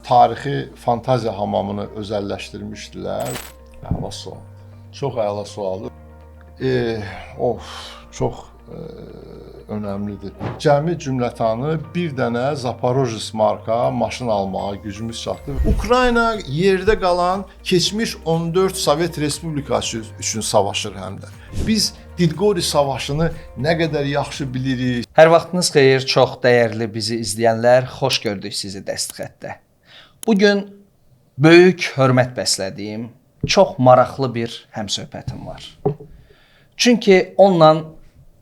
tarixi fantaziya hamamını özəlləşdirmişdilər. Əla sual. Çox əla sualdır. Çox önəmlidir. Cəmi cümlətanı bir dənə Zaporojets marka maşın almağa gücümüz çatdı. Ukrayna yerdə qalan keçmiş 14 Sovet Respublikası üçün savaşır həm də. Biz Didgori savaşını nə qədər yaxşı bilirik. Hər vaxtınız xeyir, çox dəyərli bizi izləyənlər, xoş gördük sizi Dəstxətdə. Bugün böyük hörmət bəslədiyim, çox maraqlı bir həmsöhbətim var. Çünki onunla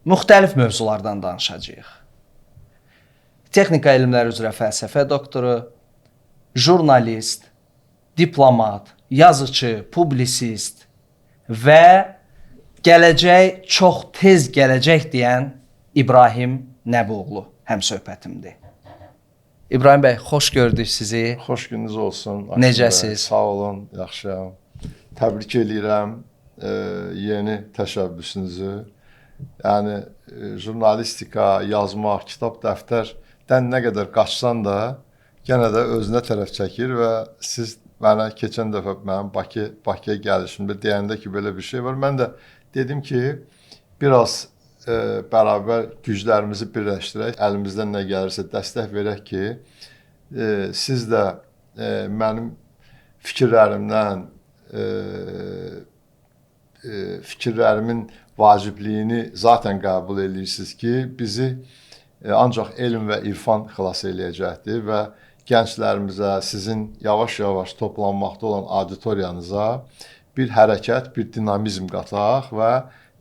müxtəlif mövzulardan danışacağıq. Texnika elmləri üzrə fəlsəfə doktoru, jurnalist, diplomat, yazıcı, publisist və gələcək çox tez gələcək deyən İbrahim Nəbioğlu həmsöhbətimdir. İbrahim bəy, xoş gördük sizi. Xoş gününüz olsun. Necəsiz? Sağ olun, yaxşıyam. Təbrik edirəm yeni təşəbbüsünüzü. Yəni jurnalistika, yazmaq, kitab, dəftərdən nə qədər qaçsan da yenə də özünə tərəf çəkir və siz mənə keçən dəfə mənim Bakıya gəlişimdə deyəndə ki, belə bir şey var. Mən də dedim ki, biraz bərabər güclərimizi birləşdirək, əlimizdən nə gəlirsə dəstək verək ki, siz də mənim fikirlərimin vacibliyini zaten qəbul edirsiniz ki, bizi ancaq elm və irfan xilas eləyəcəkdir və gənclərimizə, sizin yavaş-yavaş toplanmaqda olan auditoriyanıza bir hərəkət, bir dinamizm qataq və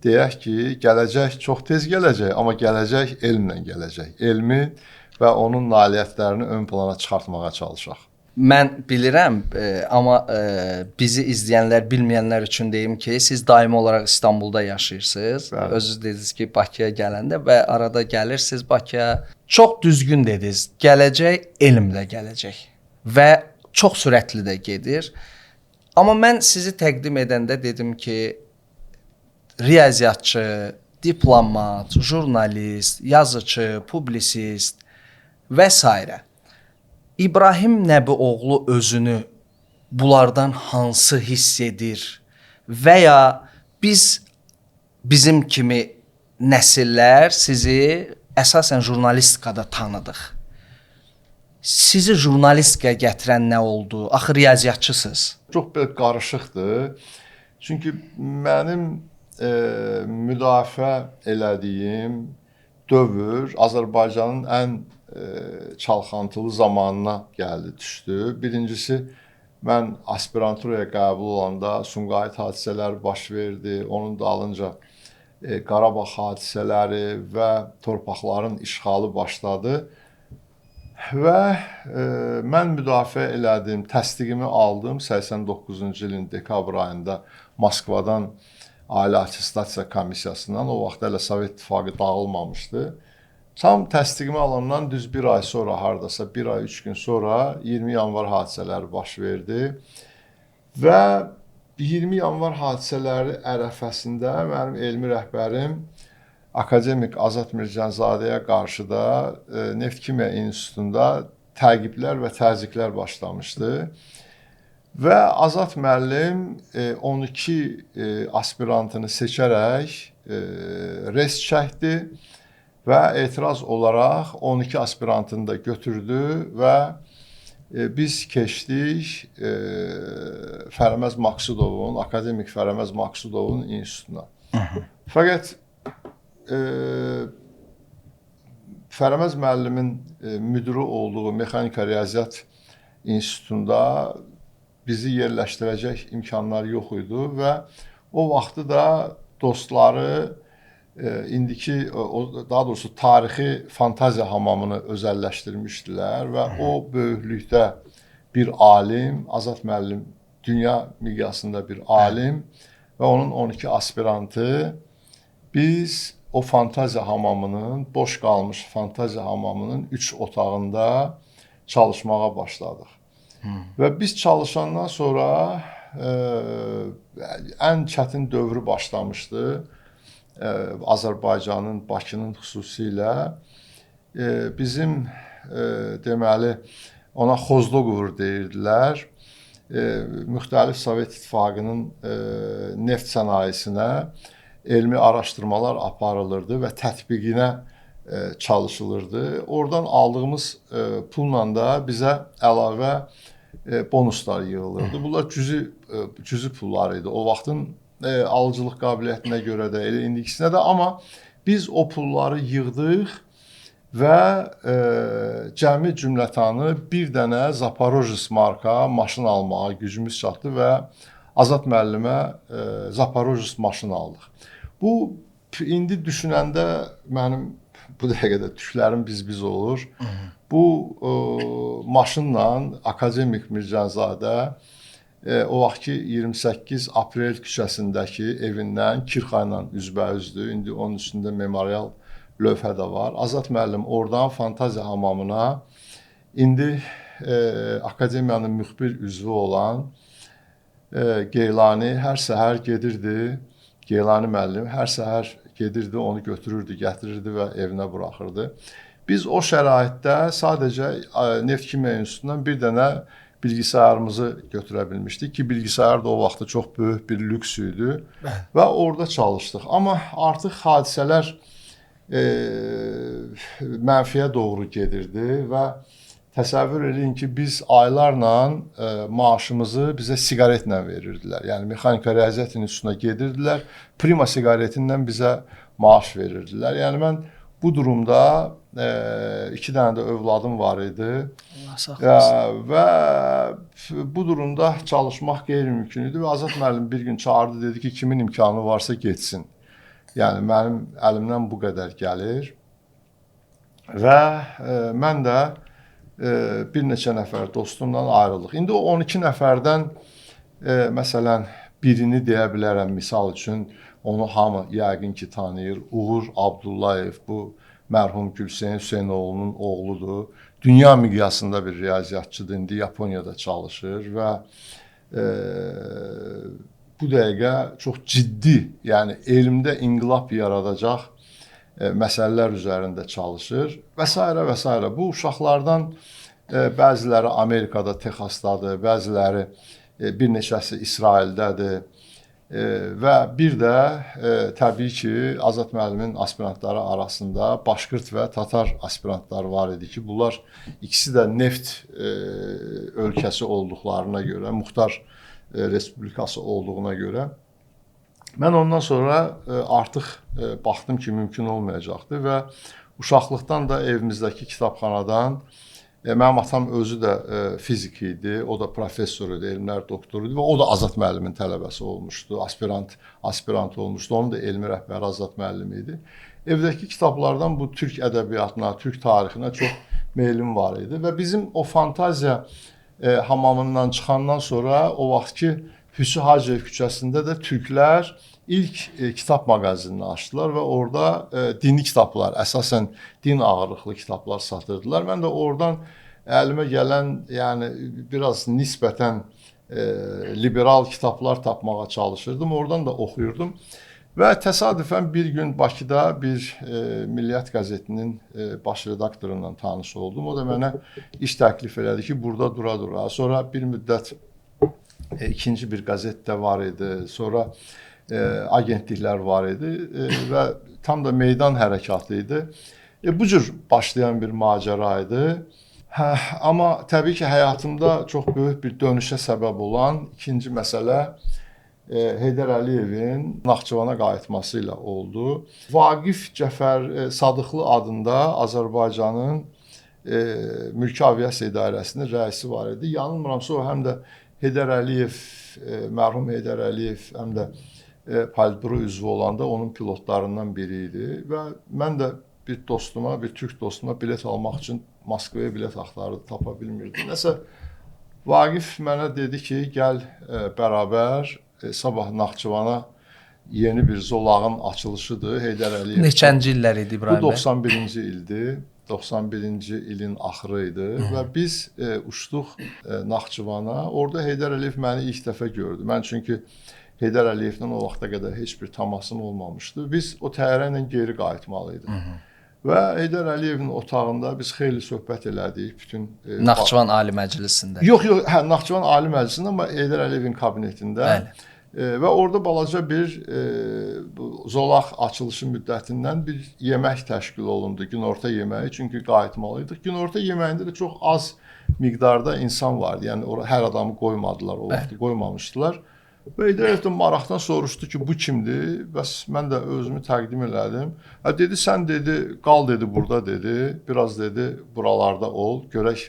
deyək ki, gələcək çox tez gələcək, amma gələcək elmlə gələcək. Elmi və onun nailiyyətlərini ön plana çıxartmağa çalışaq. Mən bilirəm, amma bizi izləyənlər, bilməyənlər üçün deyim ki, siz daimi olaraq İstanbulda yaşayırsınız. Bəli. Özünüz dediniz ki, Bakıya gələndə və arada gəlirsiniz Bakıya. Çox düzgün dediniz, gələcək elmlə gələcək və çox sürətli də gedir. Amma mən sizi təqdim edəndə dedim ki, riyaziyyatçı, diplomat, jurnalist, yazıcı, publisist və s. İbrahim Nəbioğlu özünü bunlardan hansı hiss edir və ya bizim kimi nəsillər sizi əsasən jurnalistikada tanıdıq. Sizi jurnalistikaya gətirən nə oldu? Axı riyaziyyatçısınız. Çox belə qarışıqdır. Çünki mənim müdafiə elədiyim dövr Azərbaycanın ən çalxantılı zamanına gəldi, düşdü. Birincisi, mən aspiranturaya qəbul olanda Sumqayıt hadisələri baş verdi. Onun dalınca Qarabağ hadisələri və torpaqların işğalı başladı. Və mən müdafiə elədim, təsdiqimi aldım 89-cu ilin dekabr ayında Moskvadan Ailə Attestasiya Komissiyasından. O vaxt hələ Sovet İttifaqı dağılmamışdı. Tam təsdiqimi alandan düz bir ay sonra, hardasa bir ay, 3 gün sonra 20 yanvar hadisələri baş verdi. Və 20 yanvar hadisələri ərəfəsində mənim elmi rəhbərim akademik Azad Mircənzadəyə qarşı da Neft-Kimya İnstitutunda təqiblər və təzyiqlər başlamışdı. Və Azad müəllim 12 aspirantını seçərək rest çəkdi. Və etiraz olaraq 12 aspirantını da götürdü və biz keçdik Fərəməz Maqsudovun, akademik Fərəməz Maqsudovun institutuna. Fəqət Fərəməz müəllimin müdiri olduğu Mexanika Riyaziyyat İnstitutunda bizi yerləşdirəcək imkanlar yox idi və o vaxtı da dostları indiki, daha doğrusu tarixi fantaziya hamamını özəlləşdirmişdilər və o böyüklükdə bir alim, Azad müəllim dünya miqyasında bir alim və onun 12 aspirantı biz o fantaziya hamamının, boş qalmış fantaziya hamamının 3 otağında çalışmağa başladıq. Və biz çalışandan sonra ən çətin dövrü başlamışdı. Azərbaycanın, Bakının xüsusilə bizim deməli ona Xozloqovur deyirdilər. Müxtəlif Sovet İttifaqının neft sənayesinə elmi araşdırmalar aparılırdı və tətbiqinə çalışılırdı. Oradan aldığımız pulla da bizə əlavə bonuslar yığılırdı. Bunlar cüzi pullar idi. O vaxtın alıcılıq qabiliyyətinə görə də, elə indikisinə də, amma biz o pulları yığdıq və cəmi cümlətanı bir dənə Zaporojets marka maşın almağa gücümüz çatdı və Azad müəllimə Zaporojets maşın aldıq. Bu indi düşünəndə mənim bu dəqiqədə tüklərim biz olur. Bu maşınla akademik Mircanzadə o vaxtki 28 Aprel küçəsindəki evindən Kirxayla üzbəüzdür. İndi onun üstündə memorial lövhə də var. Azad müəllim oradan Fantaziya hamamına indi akademiyanın müxbir üzvü olan Geylani hər səhər gedirdi. Geylani müəllim hər səhər gedirdi, onu götürürdü, gətirirdi və evinə buraxırdı. Biz o şəraitdə sadəcə Neft Kimya İnstitutundan bir dənə bilgisayarımızı götürə bilmişdik ki, bilgisayar da o vaxtda çox böyük bir lüks idi və orada çalışdıq. Amma artıq hadisələr mənfiyə doğru gedirdi və təsəvvür edin ki, biz aylarla maaşımızı bizə siqaretlə verirdilər. Yəni mexanika riyaziyyat institutuna gedirdilər, prima siqaretindən bizə maaş verirdilər. Yəni mən bu durumda 2 dənə də övladım var idi və bu durumda çalışmaq qeyri-mümkün idi və Azad müəllim bir gün çağırdı, dedi ki, kimin imkanı varsa getsin. Yəni mənim əlimdən bu qədər gəlir və mən də bir neçə nəfər dostumla ayrıldıq. İndi o 12 nəfərdən məsələn birini deyə bilərəm, misal üçün onu hamı yəqin ki tanıyır. Uğur Abdullayev, bu mərhum Gülseyin Hüseynoğlu'nun oğludur. Dünya miqyasında bir riyaziyyatçıdır, indi Yaponiyada çalışır və bu dəqiqə çox ciddi, yəni elmdə inqilab yaradacaq məsələlər üzərində çalışır və s. və s. Bu uşaqlardan bəziləri Amerikada, Texasdadır, bəziləri bir neçəsi İsraildədir və bir də təbii ki, Azad müəllimin aspirantları arasında Başqırt və Tatar aspirantları var idi ki, bunlar ikisi də neft ölkəsi olduqlarına görə, Muxtar Respublikası olduğuna görə mən ondan sonra artıq baxdım ki, mümkün olmayacaqdı və uşaqlıqdan da evimizdəki kitabxanadan mənim atam özü də fizik idi, o da professor idi, elmlər doktoru idi və o da Azad müəllimin tələbəsi olmuşdu, aspirant olmuşdu. Onun da elmi rəhbəri Azad müəllim idi. Evdəki kitablardan bu türk ədəbiyyatına, türk tarixinə çox meylim var idi və bizim o Fantaziya hamamından çıxandan sonra o vaxtki Hüsü Hacıyev küçəsində də türklər ilk kitab mağazinini açdılar və orada dini kitablar, əsasən din ağırlıqlı kitablar satırdılar. Mən də oradan əlimə gələn, yəni biraz nisbətən liberal kitablar tapmağa çalışırdım. Oradan da oxuyurdum. Və təsadüfən bir gün Bakıda bir Milliyyət qəzetinin baş redaktorundan tanış oldum. O da mənə iş təklif elədi ki, burada dura-dura. Sonra bir müddət ikinci bir qəzet də var idi. Sonra agentliklər var idi və tam da meydan hərəkatı idi. Bu cür başlayan bir macəra idi. Amma təbii ki, həyatımda çox böyük bir dönüşə səbəb olan ikinci məsələ Heydər Əliyevin Naxçıvana qayıtması ilə oldu. Vaqif Cəfər Sadıqlı adında Azərbaycanın Mülki Aviasiya İdarəsinin rəisi var idi. Yanılmıramsa o həm də Heydər Əliyev, mərhum Heydər Əliyev həm də Politbüro üzvü olanda onun pilotlarından biri idi və mən də bir dostuma, bir türk dostuma bilet almaq üçün Moskvaya bilet axtardı, tapa bilmirdim. Nəsə Vaqif mənə dedi ki, gəl bərabər sabah Naxçıvana yeni bir zolağın açılışıdır. Heydər Əliyev. Neçənci illər idi İbrahim bəy? Bu 91-ci ildir. 91-ci ilin axırı idi və biz uçduq Naxçıvana. Orada Heydər Əliyev məni ilk dəfə gördü. Mən çünki Heydər Əliyevlə o vaxta qədər heç bir təmasım olmamışdı. Biz o təyyarə ilə geri qayıtmalı idik. Və Heydər Əliyevin otağında biz xeyli söhbət elədik. Bütün Naxçıvan Ali Məclisində. Yox, hə, Naxçıvan Ali Məclisində, amma Heydər Əliyevin kabinetində. Bəli. Və orada balaca bir zolaq açılışı müddətindən bir yemək təşkil olundu, günorta yeməyi. Çünki qayıtmalıydıq. Günorta yeməyində də çox az miqdarda insan vardı. Yəni hər adamı qoymadılar, o vaxtı qoymamışdılar. Və Heydər Əliyev də maraqdan soruşdu ki, bu kimdir? Bəs mən də özümü təqdim elədim. Dedi, sən dedi, qal dedi burada dedi. Biraz dedi, buralarda ol. Görək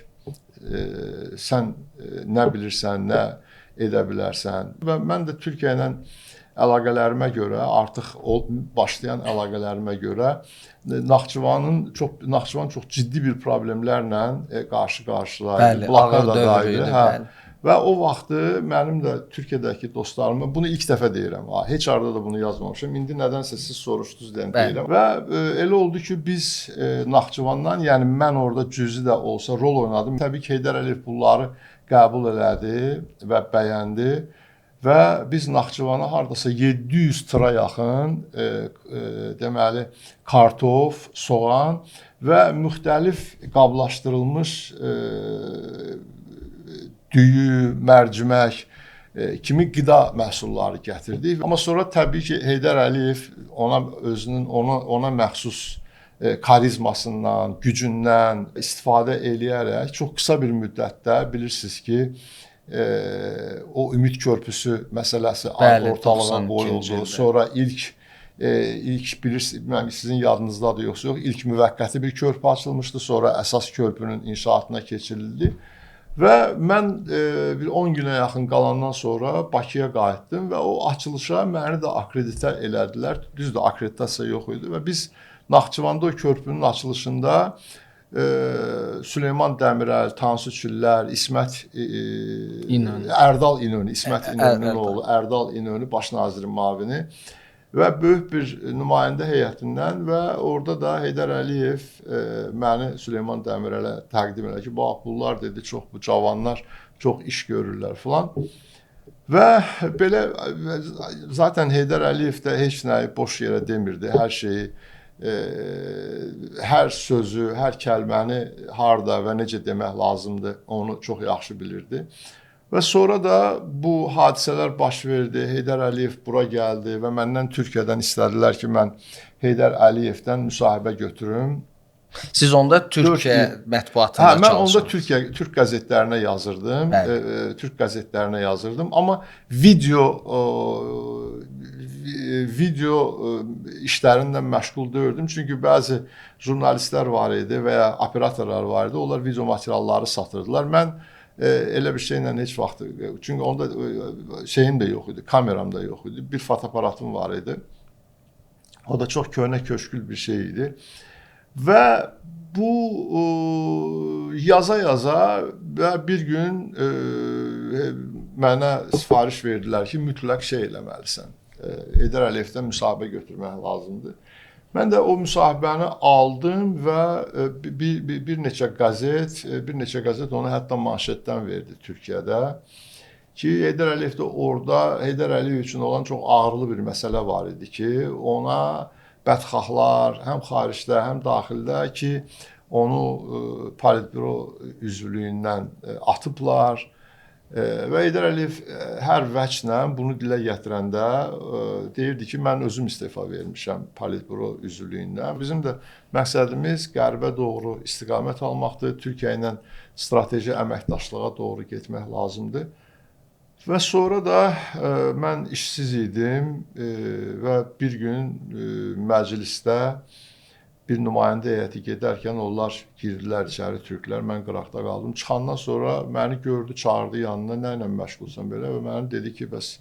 sən nə bilirsən, nə edə bilərsən. Və mən də Türkiyə ilə əlaqələrimə görə, artıq başlayan əlaqələrimə görə Naxçıvan çox ciddi bir problemlərlə qarşı-qarşıdaydı. Bəli, ağır dövrüydü. Bəli. Və o vaxtı mənim də Türkiyədəki dostlarıma, bunu ilk dəfə deyirəm, heç arada da bunu yazmamışam, indi nədənsə siz soruşdunuz deyən deyirəm. Və elə oldu ki, biz Naxçıvandan, yəni mən orada cüzi də olsa rol oynadım. Təbii ki, Heydər Əliyev bunları qəbul elədi və bəyəndi və biz Naxçıvana hardasa 700 tıra yaxın deməli kartof, soğan və müxtəlif qablaşdırılmış düyü, mərcimək kimi qida məhsulları gətirdik. Amma sonra təbii ki, Heydər Əliyev ona məxsus karizmasından, gücündən istifadə eləyərək çox qısa bir müddətdə bilirsiniz ki, o Ümid Körpüsü məsələsi ortalığa qoyuldu. Sonra ilk bilirsiniz, sizin yadınızdadır yoxsa yox, ilk müvəqqəti bir körpü açılmışdı, sonra əsas körpünün inşaatına keçirildi. Və mən bir 10 günə yaxın qalandan sonra Bakıya qayıtdım və o açılışa məni də akreditə elədilər. Düzdür, akreditasiya yox idi və biz Naxçıvanda o körpünün açılışında Süleyman Dəmirəl, Tansu Çillər, Ərdal İnönü, İsmət İnönünün oğlu Ərdal İnönü, baş nazirin müavini və böyük bir nümayəndə heyətindən və orada da Heydər Əliyev məni Süleyman Dəmirələ təqdim elədi ki, bax bunlar dedi, çox bu cavanlar çox iş görürlər filan. Və belə zaten Heydər Əliyev də heç nəyi boş yerə demirdi. Hər şeyi, hər sözü, hər kəlməni harda və necə demək lazımdır, onu çox yaxşı bilirdi. Və sonra da bu hadisələr baş verdi. Heydər Əliyev bura gəldi və məndən Türkiyədən istədilər ki, mən Heydər Əliyevdən müsahibə götürüm. Siz onda Türkiyə mətbuatında çalışırdınız. Mən onda Türk qəzetlərinə yazırdım. Türk qəzetlərinə yazırdım. Amma video işlərinlə məşğul deyildim. Çünki bəzi jurnalistlər var idi və ya operatorlar var idi. Onlar video materialları satırdılar. Mən elə bir şeylə heç vaxt, çünki onda şeyim də yox idi, kameram da yox idi. Bir fotoaparatım var idi. O da çox köhnə köşkül bir şey idi. Və bu yaza və bir gün mənə sifariş verdilər ki, mütləq şey eləməlisən. Heydər Əliyevdən müsahibə götürmək lazımdır. Mən də o müsahibəni aldım və bir neçə qəzet onu hətta manşetdən verdi Türkiyədə ki, Heydər Əliyev də orada Heydər Əliyev üçün olan çox ağırlı bir məsələ var idi ki, ona bədxahlar həm xaricdə, həm daxildə ki, onu politbüro üzvlüyündən atıblar. Və Heydər Əliyev hər vəclə bunu dilə gətirəndə deyirdi ki, mən özüm istefa vermişəm politbüro üzvlüyündən. Bizim də məqsədimiz qərbə doğru istiqamət almaqdır, Türkiyə ilə strateji əməkdaşlığa doğru getmək lazımdır. Və sonra da mən işsiz idim və bir gün məclisdə bir nümayəndə heyəti gedərkən onlar girdilər içəri türklər, mən qıraqda qaldım. Çıxandan sonra məni gördü, çağırdı yanına, nə ilə məşğulsan belə və mənə dedi ki, bəs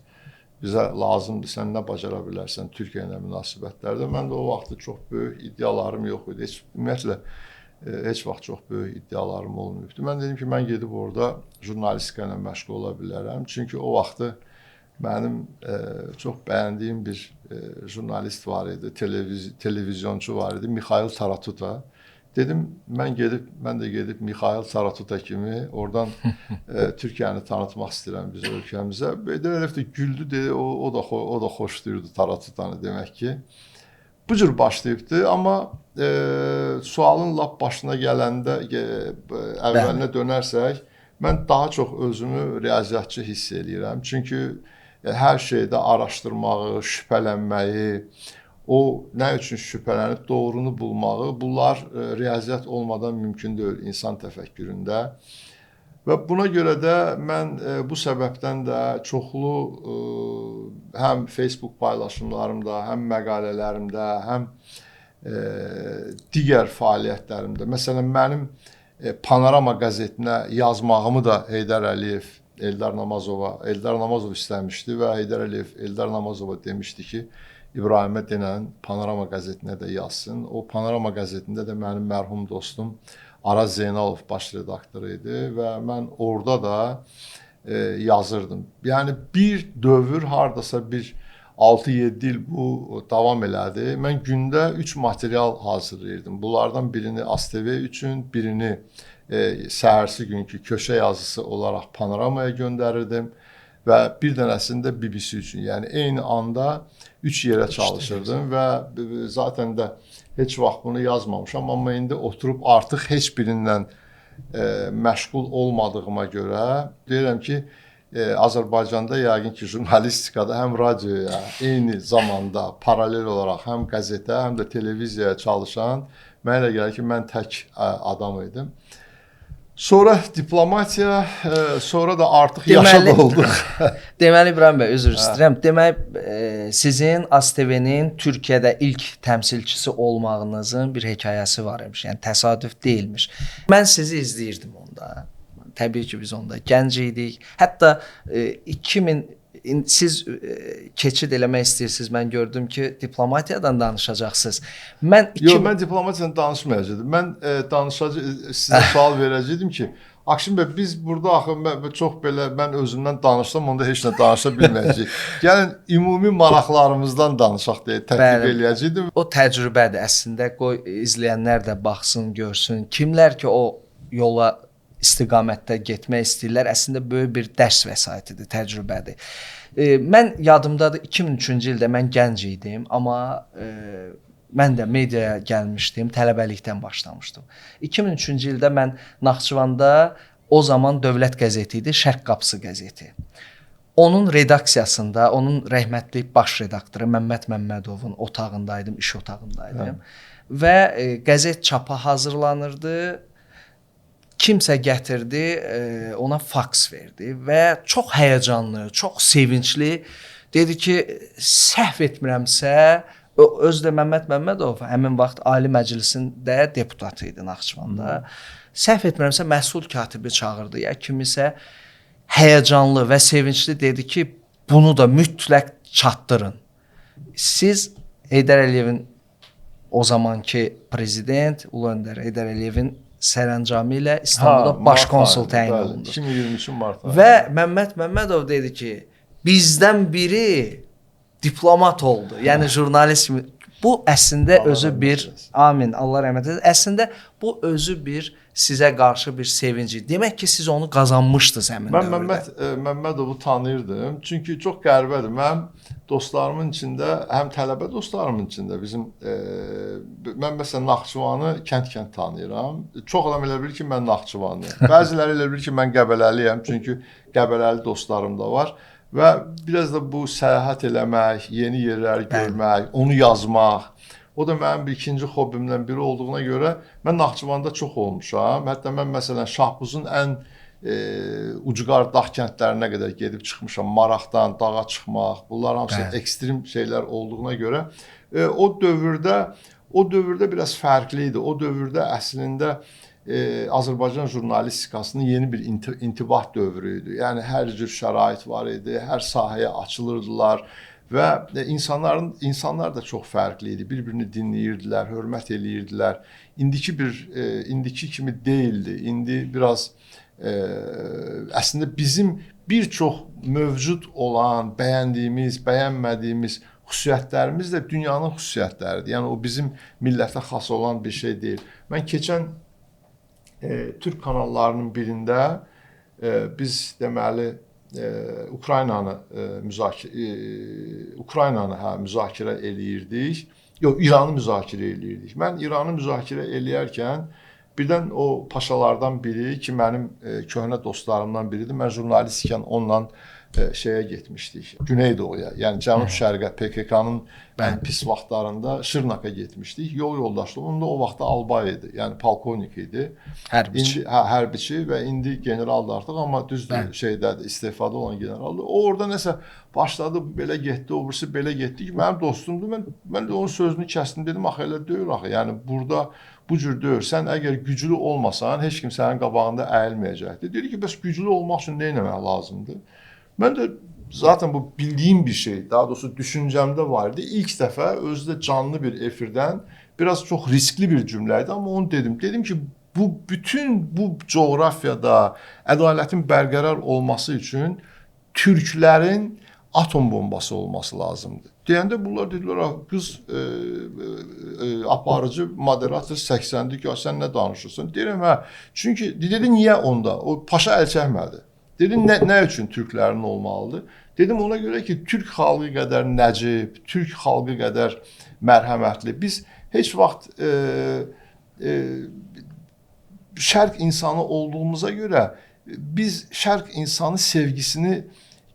bizə lazımdır, sən nə bacara bilərsən Türkiyə ilə münasibətlərdə. Mən də o vaxtı çox böyük iddialarım yox idi. Ümumiyyətlə, heç vaxt çox böyük iddialarım olmayıbdı. Mən dedim ki, mən gedib orada jurnalistika ilə məşğul ola bilərəm. Çünki o vaxtı mənim çox bəyəndiyim bir jurnalist var idi, televizyonçu var idi, Mikhail Taratuta. Dedim, mən də gedib Mikhail Taratuta kimi oradan Türkiyəni tanıtmaq istəyirəm biz ölkəmizə. Heydər Əliyev də güldü, dedi, o da xoşlayırdı Taratutanı demək ki. bu cür başlayıbdı, amma sualın lap başına gələndə əvvəlinə dönərsək, mən daha çox özümü riyaziyyatçı hiss eləyirəm. Çünki hər şeydə araşdırmağı, şübhələnməyi, o nə üçün şübhələnib doğrunu bulmağı, bunlar riyaziyyat olmadan mümkün deyil insan təfəkküründə. Və buna görə də mən bu səbəbdən də çoxlu həm Facebook paylaşımlarımda, həm məqalələrimdə, həm digər fəaliyyətlərimdə, məsələn mənim Panorama qəzetinə yazmağımı da Heydər Əliyev Eldar Namazov istəmişdi və Heydər Əliyev Eldar Namazova demişdi ki, İbrahimə denən Panorama qəzetinə də yazsın. O Panorama qəzetində də mənim mərhum dostum Araz Zeynalov baş redaktor idi və mən orada da yazırdım. Yəni bir dövr hardasa bir 6-7 il bu davam elədi. Mən gündə 3 material hazırlayırdım. Bunlardan birini ASTV üçün, birini səhərsi günkü köşə yazısı olaraq Panoramaya göndərirdim və bir dənəsini də BBC üçün. Yəni eyni anda 3 yerə çalışırdım və zaten də heç vaxt bunu yazmamışam, amma indi oturub artıq heç birindən məşğul olmadığıma görə deyirəm ki, Azərbaycanda yəqin ki, jurnalistikada həm radioya eyni zamanda paralel olaraq həm qəzetə, həm də televiziyaya çalışan mənə elə gəlir ki, mən tək adam idim. Sonra diplomatiya, sonra da artıq yaşad olduq. Deməli İbrahim bəy, üzr istəyirəm. Deməli sizin ASTV-nin Türkiyədə ilk təmsilçisi olmağınızın bir hekayəsi var imiş. Yəni təsadüf deyilmiş. Mən sizi izləyirdim onda. Təbii ki, biz onda gənc idik. Hətta 2000 siz keçid eləmək istəyirsiniz. Mən gördüm ki, diplomatiyadan danışacaqsınız. Mən diplomatiyadan danışmayacaqdım. Mən sizə sual verəcəydim ki, Akşin bəy, biz burada axı çox belə mən özümdən danışsam, onda heç nə danışa bilməyəcəyik. Gəlin ümumi maraqlarımızdan danışaq deyə təklif eləyəcəydim. O təcrübədir əslində. Qoy izləyənlər də baxsın, görsün. Kimlər ki o yola istiqamətdə getmək istəyirlər, əslində böyük bir dərs vəsaitidir, təcrübədir. Mən yadımdadır 2003-cü ildə mən gənc idim, amma mən də mediaya gəlmişdim, tələbəlikdən başlamışdım. 2003-cü ildə mən Naxçıvanda o zaman dövlət qəzeti idi, Şərq Qapısı qəzeti. Onun redaksiyasında, onun rəhmətli baş redaktoru Məmməd Məmmədovun otağındaydım, iş otağındaydım. Və qəzet çapa hazırlanırdı. Kimsə gətirdi, ona faks verdi və çox həyəcanlı, çox sevincli dedi ki, səhv etmirəmsə, özü də Məmməd Məmmədov həmin vaxt Ali Məclisində deputat idi Naxçıvanda. Səhv etmirəmsə, məhsul katibi çağırdı ya kimisə, həyəcanlı və sevincli dedi ki, bunu da mütləq çatdırın. Siz Heydər Əliyevin o zamanki prezident, Ulu Öndər Heydər Əliyevin sərəncamı ilə İstanbulda baş konsul təyin olundu. 2023-ün mart ayı. Və Məmməd Məmmədov dedi ki, bizdən biri diplomat oldu. Yəni jurnalist kimi. Bu əslində özü bir, amin, Allah rəhmət etsin. Əslində bu özü bir sizə qarşı bir sevinci. Demək ki, siz onu qazanmışdınız həmin dövrdə. Mən Məmmədovu tanıyırdım. Çünki çox qəribədir. Mənim dostlarımın içində, həm tələbə dostlarımın içində mən məsələn Naxçıvanı kənd-kənd tanıyıram. Çox adam elə bilir ki, mən Naxçıvanlıyam. Bəziləri elə bilir ki, mən Qəbələliyəm. Çünki Qəbələli dostlarım da var. Və biraz da bu səyahət eləmək, yeni yerləri görmək, onu yazmaq, o da mənim bir ikinci hobbimdən biri olduğuna görə mən Naxçıvanda çox olmuşam. Hətta mən məsələn Şahbuzun ən ucqar dağ kəndlərinə qədər gedib çıxmışam. Maraqdan dağa çıxmaq, bunlar hamısı ekstrem şeylər olduğuna görə o dövrdə biraz fərqli idi. O dövrdə əslində Azərbaycan jurnalistikasının yeni bir intibah dövrü idi. Yəni hər cür şərait var idi, hər sahəyə açılırdılar və insanlar da çox fərqli idi. Bir-birini dinləyirdilər, hörmət eləyirdilər. İndiki kimi deyildi. İndi biraz əslində bizim bir çox mövcud olan, bəyəndiyimiz, bəyənmədiyimiz xüsusiyyətlərimiz də dünyanın xüsusiyyətləridir. Yəni o bizim millətə xas olan bir şey deyil. Mən keçən Türk kanallarının birində biz deməli Ukraynanı müzakirə eləyirdik Yox, İranı müzakirə eləyirdik. Mən İranı müzakirə eləyərkən birdən o paşalardan biri ki, mənim köhnə dostlarımdan biridir. Mən jurnalist ikən onunla şeyə getmişdik. Güneydoğuya, yəni Cənub-Şərqə, PKK-nın ən pis vaxtlarında Şırnaka getmişdik. Yol yoldaşlığı. Onun da o vaxtda albay idi, yəni polkovnik idi. Hərbiçi. Hərbiçi və indi generaldır artıq, amma düzdür şeydədir, istefada olan generaldır. O orada nəsə başladı, belə getdi, o birisi belə getdi ki, mənim dostumdur. Mən də onun sözünü kəsdim, dedim, axı elə deyil axı. Yəni burada bu cür deyil. Sən əgər güclü olmasan, heç kim sənin qabağında əyilməyəcəkdir. Dedi ki, bəs güclü olmaq üçün nə etmək lazımdır? Mən də zaten bu bildiyim bir şey, daha doğrusu düşüncəmdə var idi. İlk dəfə özü də canlı bir efirdən biraz çox riskli bir cümlə idi, amma onu dedim. Dedim ki, bütün bu coğrafiyada ədalətin bərqərar olması üçün türklərin atom bombası olması lazımdır. Deyəndə bunlar dedilər, qız aparıcı, moderator 80-dir ki, sən nə danışırsan? Deyirəm, hə, çünki dedi, niyə onda? O paşa əl çəkmədi. Dedim, nə üçün türklərin olmalıdır? Dedim, ona görə ki, türk xalqı qədər nəcib, türk xalqı qədər mərhəmətli. Biz heç vaxt şərq insanı olduğumuza görə biz şərq insanı sevgisini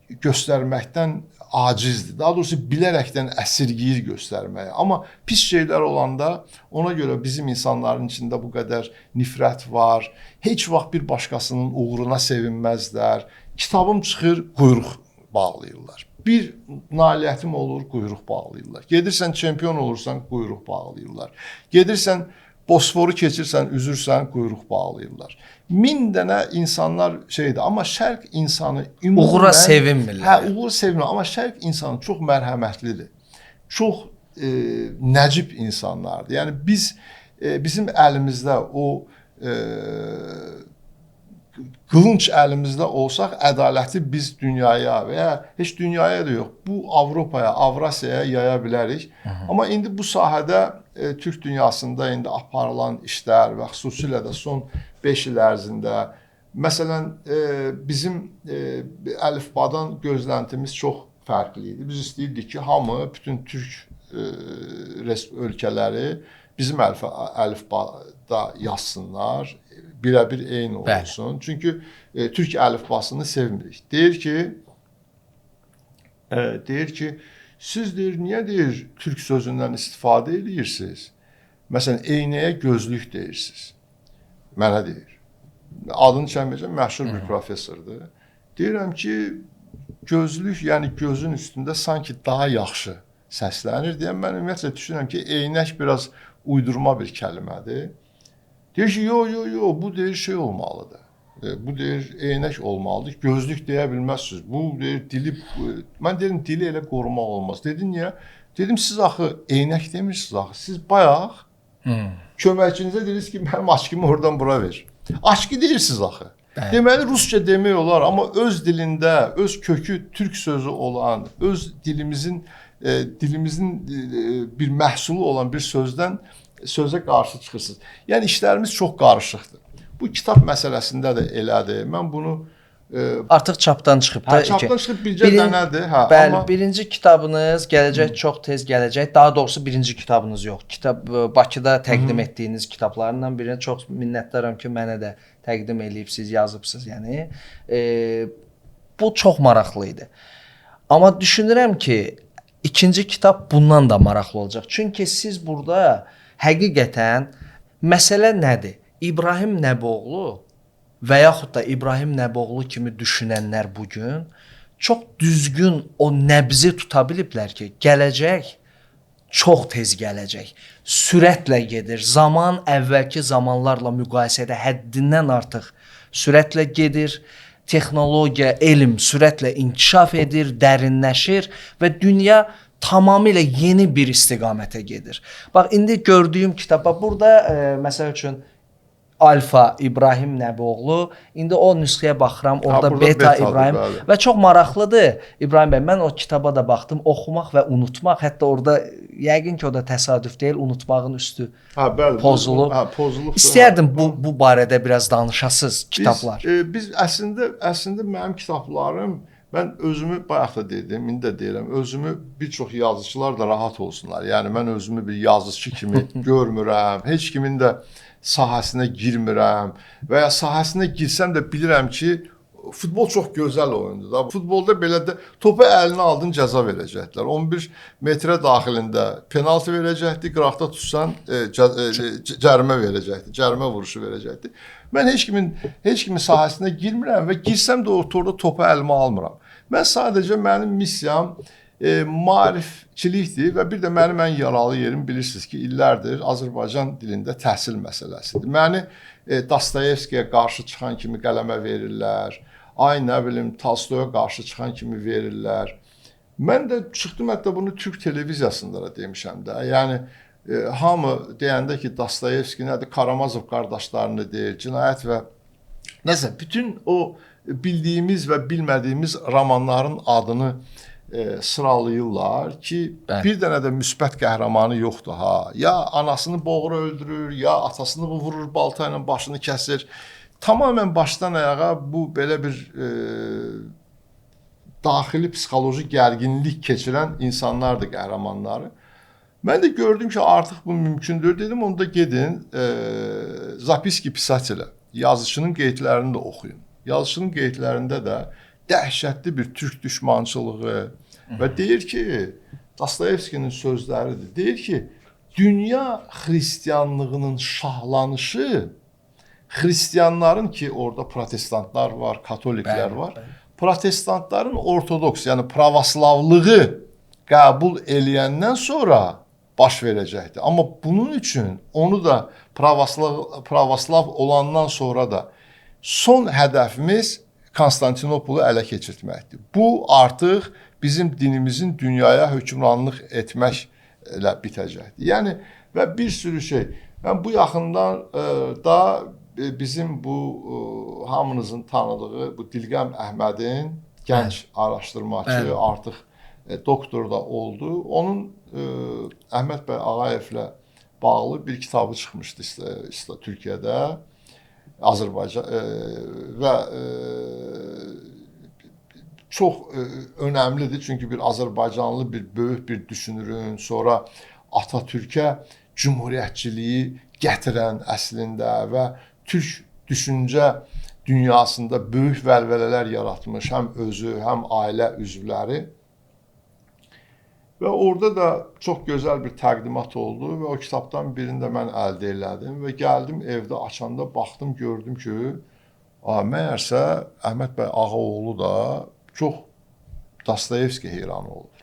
göstərməkdən acizdir. Daha doğrusu bilərəkdən əsirgiyir göstərməyə. Amma pis şeylər olanda ona görə bizim insanların içində bu qədər nifrət var. Heç vaxt bir başqasının uğruna sevinməzlər. Kitabım çıxır, quyruq bağlayırlar. Bir nailiyyətim olur, quyruq bağlayırlar. Gedirsən çempion olursan, quyruq bağlayırlar. Gedirsən Bosforu keçirsən, üzürsən, quyruq bağlayırlar. 1000 dənə insanlar şeydir, amma şərq insanı ümumən uğura sevinmirlər. Hə, uğur sevinmir, amma şərq insanı çox mərhəmətlidir. Çox nəcib insanlardır. Yəni bizim əlimizdə o qılınc əlimizdə olsaq, ədaləti biz dünyaya və ya heç dünyaya da yox, bu Avropaya, Avrasiyaya yaya bilərik. Amma indi bu sahədə Türk dünyasında indi aparılan işlər və xüsusilə də son 5 il ərzində, məsələn, bizim əlifbadan gözləntimiz çox fərqli idi. Biz istəyirdik ki, hamı, bütün Türk ölkələri bizim əlifbada yazsınlar, birəbir eyni olsun. Çünki Türk əlifbasını sevmirik. Deyir ki, siz deyir, niyə deyir Türk sözündən istifadə edirsiniz? Məsələn, eynəyə gözlük deyirsiniz. Mənə deyir. Adını çəkməyəcəm, məşhur bir professordur. Deyirəm ki, gözlük, yəni gözün üstündə sanki daha yaxşı səslənir deyə mən ümumiyyətlə düşünürəm ki, eynək biraz uydurma bir kəlmədir. Deyir ki, yo, bu deyir şey olmalıdır. Bu deyir eynək olmalıdır. Gözlük deyə bilməzsiniz. Bu deyir dili, mən dedim dili elə qorumaq olmaz. Dedi niyə? Dedim siz axı eynək demirsiniz axı. Siz bayaq köməkçinizə dediniz ki, mənim aşkımı oradan bura ver. Aşkı deyirsiniz axı. Deməli Rusça demək olar, amma öz dilində, öz kökü türk sözü olan, öz dilimizin bir məhsulu olan bir sözə qarşı çıxırsınız. Yəni işlərimiz çox qarışıqdır. Bu kitab məsələsində də elədir. Mən bunu artıq çapdan çıxıb da. Çapdan çıxıb bircə dənədir. Bəli, birinci kitabınız gələcək, çox tez gələcək. Daha doğrusu birinci kitabınız yox. Kitab Bakıda təqdim etdiyiniz kitablarından birinə çox minnətdaram ki, mənə də təqdim eləyibsiz, yazıbsınız. Yəni bu çox maraqlı idi. Amma düşünürəm ki, ikinci kitab bundan da maraqlı olacaq. Çünki siz burada həqiqətən məsələ nədir? İbrahim Nəboğlu və yaxud da İbrahim Nəboğlu kimi düşünənlər bugün çox düzgün o nəbzi tuta biliblər ki, gələcək çox tez gələcək. Sürətlə gedir. Zaman əvvəlki zamanlarla müqayisədə həddindən artıq sürətlə gedir. Texnologiya, elm sürətlə inkişaf edir, dərinləşir və dünya tamamilə yeni bir istiqamətə gedir. Bax, indi gördüyüm kitabda burada məsəl üçün Alfa İbrahim Nəboğlu, indi o nüsxəyə baxıram, orada Beta İbrahim və çox maraqlıdır. İbrahim bəy, mən o kitaba da baxdım, oxumaq və unutmaq, hətta orada yəqin ki, o da təsadüf deyil, unutmağın üstü pozulub. İstəyərdim bu barədə biraz danışasınız kitablar. Biz əslində mənim kitablarım mən özümü bayaq da dedim, indi də deyirəm, özümü bir çox yazıçılar da rahat olsunlar. Yəni mən özümü bir yazıçı kimi görmürəm, heç kimin də sahəsinə girmirəm və ya sahəsinə girsəm də bilirəm ki, futbol çox gözəl oyundur da. Futbolda belə də topu əlinə aldın, cəza verəcəkdilər. 11 metrə daxilində penaltı verəcəkdi, qıraqda tutsan cərimə verəcəkdi, cərimə vuruşu verəcəkdi. Mən heç kimin sahəsinə girmirəm və girsəm də ortada topu əlimə almıram. Mən sadəcə mənim missiyam maarifçilikdir və bir də mənim ən yaralı yerim bilirsiniz ki, illərdir Azərbaycan dilində təhsil məsələsidir. Məni Dostoyevskiyə qarşı çıxan kimi qələmə verirlər. Ay nə bilim Tolstoya qarşı çıxan kimi verirlər. Mən də çıxdım, hətta bunu Türk televiziyasında da demişəm də. Yəni hamı deyəndə ki, Dostoyevski nədir, Karamazov qardaşlarını deyir, cinayət və nəsə bütün o bildiyimiz və bilmədiyimiz romanların adını sıralayırlar ki, bir dənə də müsbət qəhrəmanı yoxdur ha. Ya anasını boğur öldürür, ya atasını vurur balta ilə başını kəsir. Tamamilə başdan ayağa bu belə bir daxili psixoloji gərginlik keçirən insanlardır qəhrəmanları. Mən də gördüm ki, artıq bu mümkündür. Dedim, onda gedin Zapiski pisatelə, yazıçının qeydlərini də oxuyun. Yazıçının qeydlərində də dəhşətli bir türk düşmançılığı və deyir ki, Dostoyevskinin sözləridir. Deyir ki, dünya xristianlığının şahlanışı xristianların ki, orada protestantlar var, katoliklər var. Protestantların ortodoks, yəni pravoslavlığı qəbul eləyəndən sonra baş verəcəkdir. Amma bunun üçün onu da pravoslav olandan sonra da son hədəfimiz Konstantinopolu ələ keçirtməkdir. Bu artıq bizim dinimizin dünyaya hökmranlıq etməklə bitəcəkdir. Yəni və bir sürü şey. Mən bu yaxından da bizim bu hamınızın tanıdığı bu Dilqəm Əhmədin gənc araşdırmaçı, artıq doktor da oldu. Onun Əhməd bəy Ağayevlə bağlı bir kitabı çıxmışdı Türkiyədə. Azərbaycan və çox önəmlidir. Çünki bir Azərbaycanlı bir böyük bir düşünürün, sonra Atatürkə cümhuriyyətçiliyi gətirən əslində və türk düşüncə dünyasında böyük vəlvələlər yaratmış həm özü, həm ailə üzvləri. Və orada da çox gözəl bir təqdimat oldu və o kitabdan birində mən əldə elədim və gəldim evdə açanda baxdım, gördüm ki, məyərsə Əhməd bəy Ağaoğlu da çox Dostoyevski heyranı olur.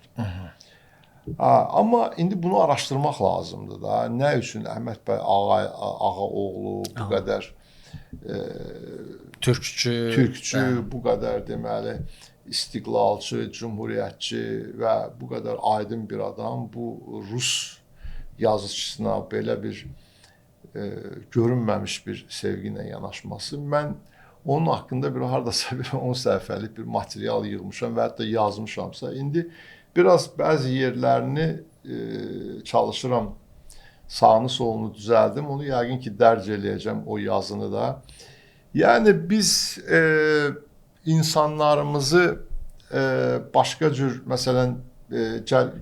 Amma indi bunu araşdırmaq lazımdır da. Nə üçün Əhməd bəy Ağaoğlu bu qədər türkçü, bu qədər deməli istiqlalçı, cümhuriyyətçi və bu qədər aydın bir adam bu Rus yazıçısına belə bir görünməmiş bir sevgi ilə yanaşması. Mən onun haqqında bir hardasa bir 10 səhifəlik bir material yığmışam və hətta yazmışamsa, indi biraz bəzi yerlərini çalışıram, sağını solunu düzəldim. Onu yəqin ki, dərc eləyəcəm o yazını da. Yəni biz insanlarımızı başqa cür, məsələn,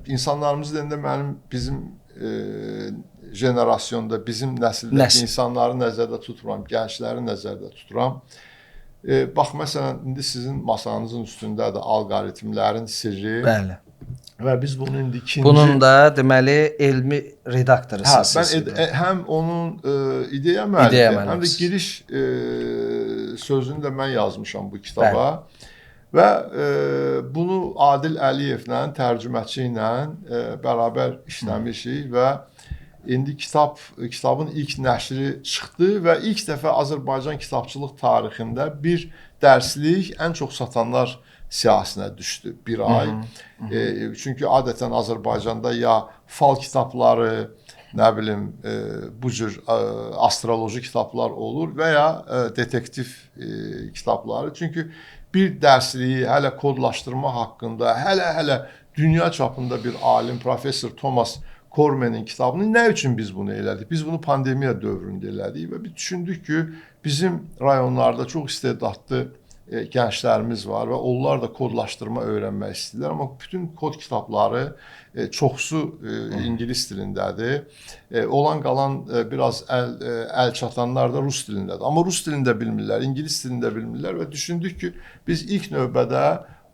insanlarımız deyəndə bizim jenerasyonda, bizim nəsildəki insanları nəzərdə tutmuram, gəncləri nəzərdə tuturam. Bax, məsələn, indi sizin masanızın üstündə də alqoritmlərin sirri. Bəli. Və biz bunu indi bunun da deməli elmi redaktorusunuz. Mən həm onun ideya müəllifi, həm də giriş sözünü də mən yazmışam bu kitaba. Və bunu Adil Əliyevlə, tərcüməçi ilə bərabər işləmişik və indi kitabın ilk nəşri çıxdı və ilk dəfə Azərbaycan kitabçılıq tarixində bir dərslik ən çox satanlar siyahısına düşdü bir ay. Çünki adətən Azərbaycanda ya fal kitabları, nə bilim, bu cür astroloji kitablar olur və ya detektiv kitabları. Çünki bir dərsliyi hələ kodlaşdırma haqqında, hələ dünya çapında bir alim, professor Thomas Cormen'in kitabını nə üçün biz bunu elədik? Biz bunu pandemiya dövründə elədik və biz düşündük ki, bizim rayonlarda çox istedadlı gənclərimiz var və onlar da kodlaşdırma öyrənmək istəyirlər. Amma bütün kod kitabları çoxsu ingilis dilindədir. Olan qalan biraz əl çatanlar da rus dilindədir. Amma rus dilində bilmirlər, ingilis dilində bilmirlər və düşündük ki, biz ilk növbədə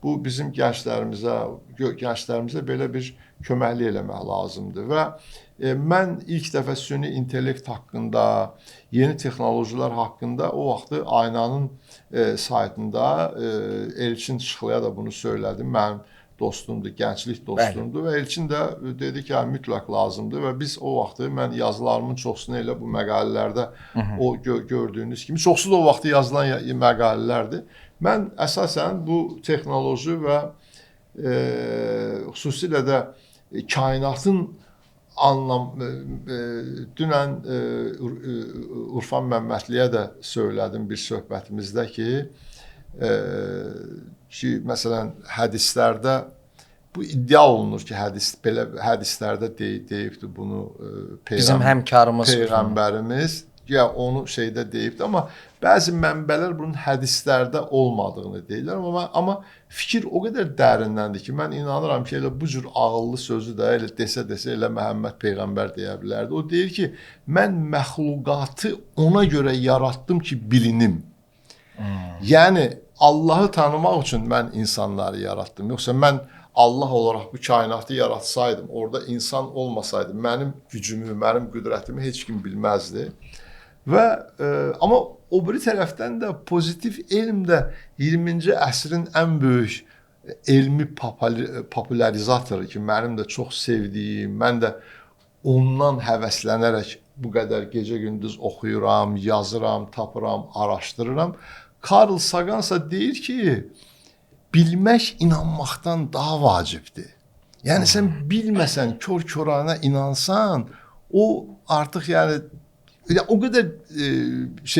bu bizim gənclərimizə belə bir köməklik eləmək lazımdır və mən ilk dəfə süni intellekt haqqında, yeni texnologiyalar haqqında o vaxtı Aynanın saytında Elçin Çıxlıya da bunu söylədim. Mənim dostumdur, gənclik dostumdur və Elçin də dedi ki, mütləq lazımdır və biz o vaxtı mən yazılarımın çoxsunu elə bu məqalələrdə o gördüyünüz kimi, çoxsu da o vaxtı yazılan məqalələrdir. Mən əsasən bu texnoloji və xüsusilə də kainatın dünən Urfan Məmmədliyə də söylədim bir söhbətimizdə ki, məsələn, hədislərdə bu iddia olunur ki, belə hədislərdə deyibdir bunu bizim həmkarımız Peyğəmbərimiz, ya onu şeydə deyibdir, amma bəzi mənbələr bunun hədislərdə olmadığını deyirlər, amma fikir o qədər dərinləndir ki, mən inanıram ki, elə bu cür ağıllı sözü də elə desə elə Məhəmməd Peyğəmbər deyə bilərdi. O deyir ki, mən məxluqatı ona görə yaratdım ki, bilinim. Yəni, Allahı tanımaq üçün mən insanları yaratdım. Yoxsa mən Allah olaraq bu kainatı yaratsaydım, orada insan olmasaydı, mənim gücümü, mənim qüdrətimi heç kim bilməzdi. Amma o biri tərəfdən də pozitiv elm də 20-ci əsrin ən böyük elmi popularizatoru ki, mənim də çox sevdiyim, mən də ondan həvəslənərək bu qədər gecə-gündüz oxuyuram, yazıram, tapıram, araşdırıram. Carl Sagansa deyir ki, bilmək inanmaqdan daha vacibdir. Yəni sən bilməsən, kör-körana inansan, o artıq yəni o qədər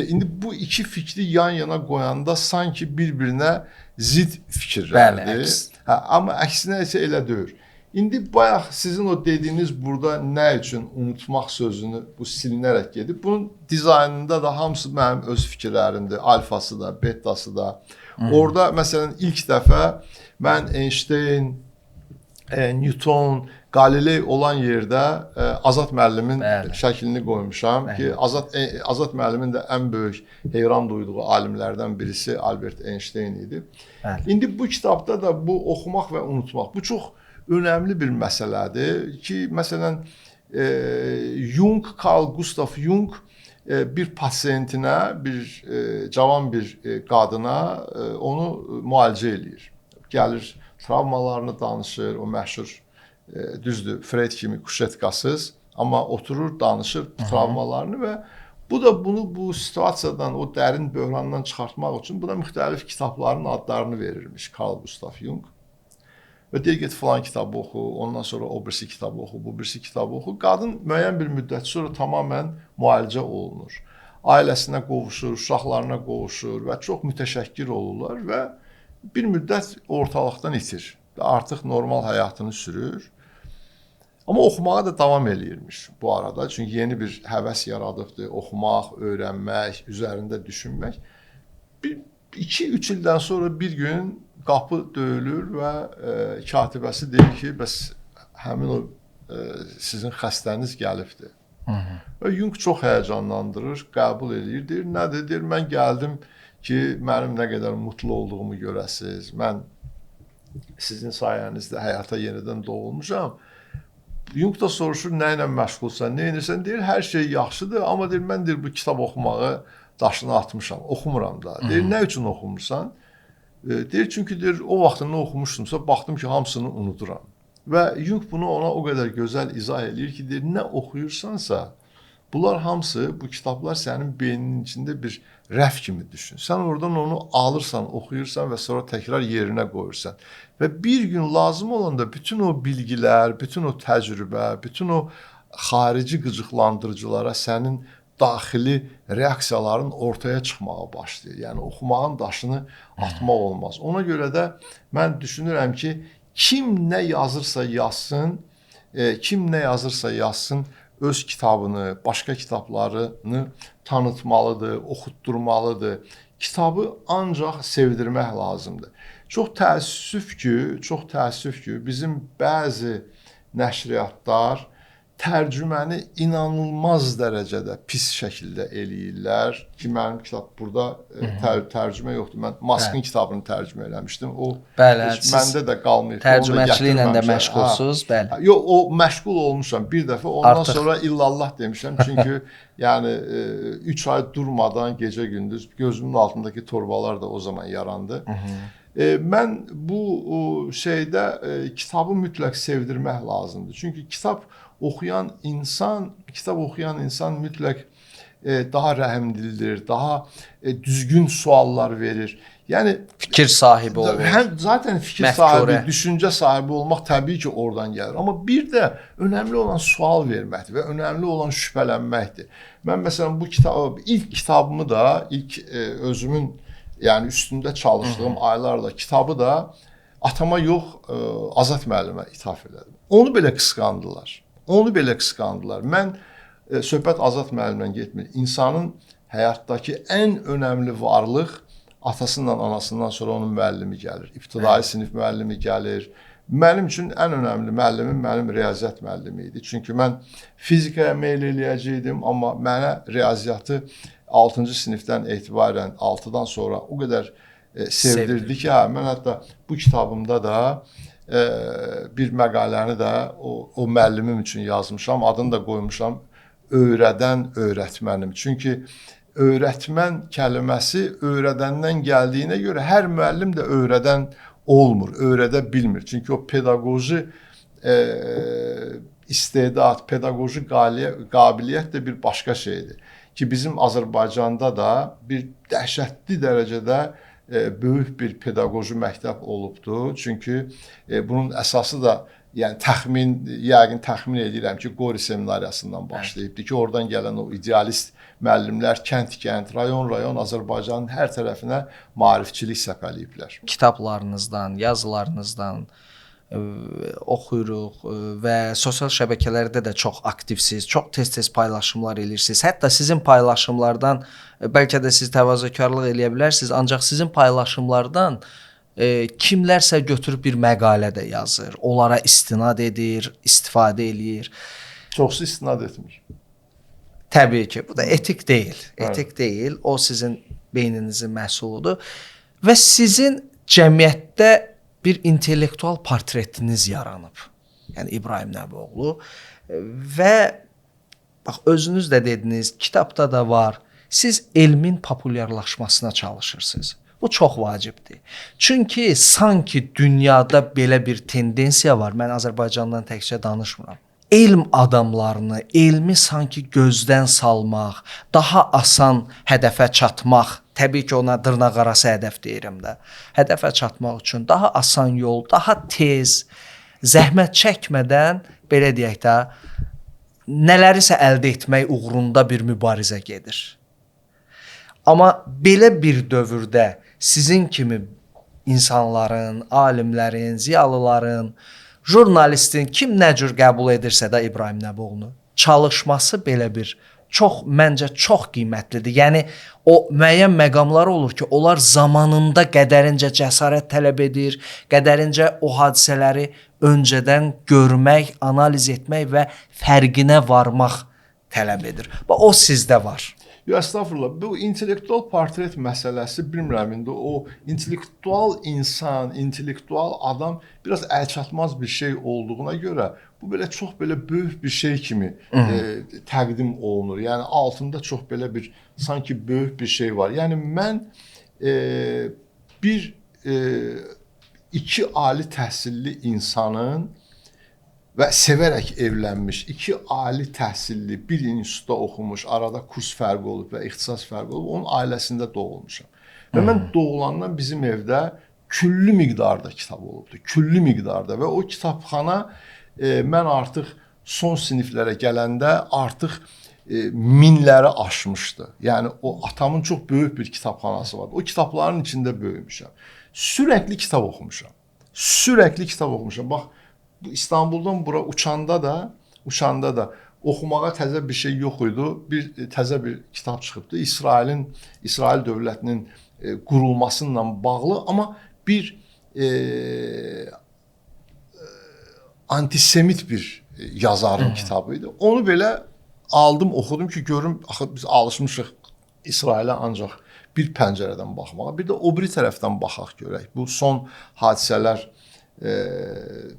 indi bu iki fikri yan-yana qoyanda sanki bir-birinə zid fikirlərdir. Amma əksinə isə elə deyil. İndi bayaq sizin o dediyiniz burada nə üçün unutmaq sözünü bu silinərək gedib. Bunun dizaynında da hamısı mənim öz fikirlərimdir. Alfası da, betası da. Orada məsələn ilk dəfə mən Einstein, Newton, Qaliley olan yerdə Azad müəllimin şəklini qoymuşam ki, Azad müəllimin də ən böyük heyran duyduğu alimlərdən birisi Albert Einstein idi. İndi bu kitabda da bu oxumaq və unutmaq, bu çox önəmli bir məsələdir ki, məsələn, Carl Gustav Jung bir pasiyentinə, cavan bir qadına onu müalicə eləyir. Gəlir, travmalarını danışır, o məşhur düzdür, Freud kimi kuşetkasız, amma oturur, danışır travmalarını və bu da bunu bu situasiyadan, o dərin böhrandan çıxartmaq üçün buna müxtəlif kitabların adlarını verirmiş Carl Gustav Jung. Və deyir, get filan kitabı oxu, ondan sonra o birisi kitabı oxu, bu birisi kitabı oxu. Qadın müəyyən bir müddət sonra tamamən müalicə olunur. Ailəsinə qovuşur, uşaqlarına qovuşur və çox mütəşəkkir olurlar və bir müddət ortalıqdan itir. Artıq normal həyatını sürür. Amma oxumağa da davam eləyirmiş bu arada. Çünki yeni bir həvəs yaradıbdır. Oxumaq, öyrənmək, üzərində düşünmək. 2-3 ildən sonra bir gün qapı döyülür və katibəsi deyir ki, bəs həmin o sizin xəstəniz gəlibdir. Və Jung çox həyəcanlandırır, qəbul eləyir. Deyir, nədir? Deyir, mən gəldim ki, mənim nə qədər mutlu olduğumu görəsiniz. Mən sizin sayənizdə həyata yenidən doğulmuşam. Jung da soruşur, nə ilə məşğulsan, nə edirsən? Deyir, hər şey yaxşıdır, amma deyir, mən deyir, bu kitab oxumağı daşına atmışam, oxumuram da. Deyir, nə üçün oxumursan? Deyir, çünki deyir, o vaxtı nə oxumuşdumsa, baxdım ki, hamısını unuduram. Və Jung bunu ona o qədər gözəl izah edir ki, deyir, nə oxuyursansa, bunlar hamısı, bu kitablar sənin beyninin içində bir rəf kimi düşün. Sən oradan onu alırsan, oxuyursan və sonra təkrar yerinə qoyursan. Və bir gün lazım olanda bütün o bilgilər, bütün o təcrübə, bütün o xarici qıcıqlandırıcılara sənin daxili reaksiyaların ortaya çıxmağa başlayır. Yəni oxumağın daşını atmaq olmaz. Ona görə də mən düşünürəm ki, kim nə yazırsa yazsın, öz kitabını, başqa kitablarını tanıtmalıdır, oxutdurmalıdır. kitabı ancaq sevdirmək lazımdır. Çox təəssüf ki, bizim bəzi nəşriyyatlar tərcüməni inanılmaz dərəcədə pis şəkildə eləyirlər ki, mənim kitab burada tərcümə yoxdur. Mən Maskın kitabını tərcümə eləmişdim. O məndə də qalmayıb. Tərcüməçiliklə də məşğulsuz, bəli. Yox, o məşğul olmuşam bir dəfə. Ondan sonra illallah demişəm. Çünki yəni 3 ay durmadan gecə-gündüz gözümün altındakı torbalar da o zaman yarandı. Mən bu şeydə kitabı mütləq sevdirmək lazımdır. Çünki kitab oxuyan insan mütləq daha rəhimdildir, daha düzgün suallar verir. Yəni fikir sahibi olur. Zaten fikir sahibi, düşüncə sahibi olmaq təbii ki, oradan gəlir. Amma bir də önəmli olan sual verməkdir və önəmli olan şübhələnməkdir. Mən məsələn bu ilk kitabımı da, özümün yəni üstündə çalışdığım aylarla kitabı da atama yox, Azad müəllimə ithaf elədim. Onu belə qısqandılar. Mən söhbət Azad müəllimdən getmir. İnsanın həyatdakı ən önəmli varlıq atasından, anasından sonra onun müəllimi gəlir. İbtidai sinif müəllimi gəlir. Mənim üçün ən önəmli müəllimim mənim riyaziyyat müəllimi idi. Çünki mən fizikaya meyl eləyəcəydim, amma mənə riyaziyyatı 6-cı sinifdən etibarən 6-dan sonra o qədər sevdirdi ki, mən hətta bu kitabımda da bir məqaləni də o müəllimim üçün yazmışam, adını da qoymuşam, öyrədən öyrətmənim. Çünki öyrətmən kəlməsi öyrədəndən gəldiyinə görə hər müəllim də öyrədən olmur, öyrədə bilmir. Çünki o pedaqoji istedad, pedaqoji qabiliyyət də bir başqa şeydir. Ki bizim Azərbaycanda da bir dəhşətli dərəcədə böyük bir pedaqoji məktəb olubdu. Çünki bunun əsası da yəqin təxmin edirəm ki, Qori seminariyasından başlayıbdı ki, oradan gələn o idealist müəllimlər kənd-kənd, rayon-rayon Azərbaycanın hər tərəfinə maarifçilik səpələyiblər. Kitablarınızdan, yazılarınızdan oxuyuruq və sosial şəbəkələrdə də çox aktivsiz, çox tez-tez paylaşımlar edirsiniz. Hətta sizin paylaşımlardan, bəlkə də siz təvazökarlıq eləyə bilərsiniz, ancaq sizin paylaşımlardan kimlərsə götürüb bir məqalə də yazır, onlara istinad edir, istifadə eləyir. Çoxsu istinad etmir. Təbii ki, bu da etik deyil. Etik deyil, o sizin beyninizin məhsuludur və sizin cəmiyyətdə bir intellektual portretiniz yaranıb. Yəni İbrahim Nəbioğlu və bax özünüz də dediniz, kitabda da var. Siz elmin populyarlaşmasına çalışırsınız. Bu çox vacibdir. Çünki sanki dünyada belə bir tendensiya var. Mən Azərbaycandan təkcə danışmıram. Elm adamlarını, elmi sanki gözdən salmaq, daha asan hədəfə çatmaq, təbii ki, ona dırnaqarası hədəf deyirəm də, hədəfə çatmaq üçün daha asan yol, daha tez, zəhmət çəkmədən, belə deyək də, nələrisə əldə etmək uğrunda bir mübarizə gedir. Amma belə bir dövrdə sizin kimi insanların, alimlərin, ziyalıların, jurnalistin kim nə cür qəbul edirsə də İbrahim Nəbioğlunu çalışması belə bir məncə çox qiymətlidir. Yəni o müəyyən məqamlar olur ki, onlar zamanında qədərincə cəsarət tələb edir, qədərincə o hadisələri öncədən görmək, analiz etmək və fərqinə varmaq tələb edir. O sizdə var. Estağfurullah, bu intellektual portret məsələsi bilmirəm, indi o intellektual insan, intellektual adam biraz əlçatmaz bir şey olduğuna görə bu belə çox belə böyük bir şey kimi təqdim olunur. Yəni altında çox belə bir sanki böyük bir şey var. Yəni mən iki ali təhsilli insanın və sevərək evlənmiş, 2 ali təhsilli, bir institutda oxumuş, arada kurs fərqi olub və ixtisas fərqi olub, onun ailəsində doğulmuşam. Və mən doğulandan bizim evdə küllü miqdarda kitab olubdu, küllü miqdarda və o kitabxana mən artıq son siniflərə gələndə artıq minləri aşmışdı. Yəni o atamın çox böyük bir kitabxanası vardı. O kitabların içində böyümüşəm. Sürəkli kitab oxumuşam. Bax, İstanbuldan bura uçanda da oxumağa təzə bir şey yox idi. Təzə bir kitab çıxıbdı. İsrail dövlətinin qurulmasıyla bağlı, amma bir antisemit bir yazarın kitabı idi. Onu belə aldım, oxudum ki, görüm, axı biz alışmışıq İsrailə ancaq bir pəncərədən baxmağa, bir də o biri tərəfdən baxaq görək. Bu son hadisələr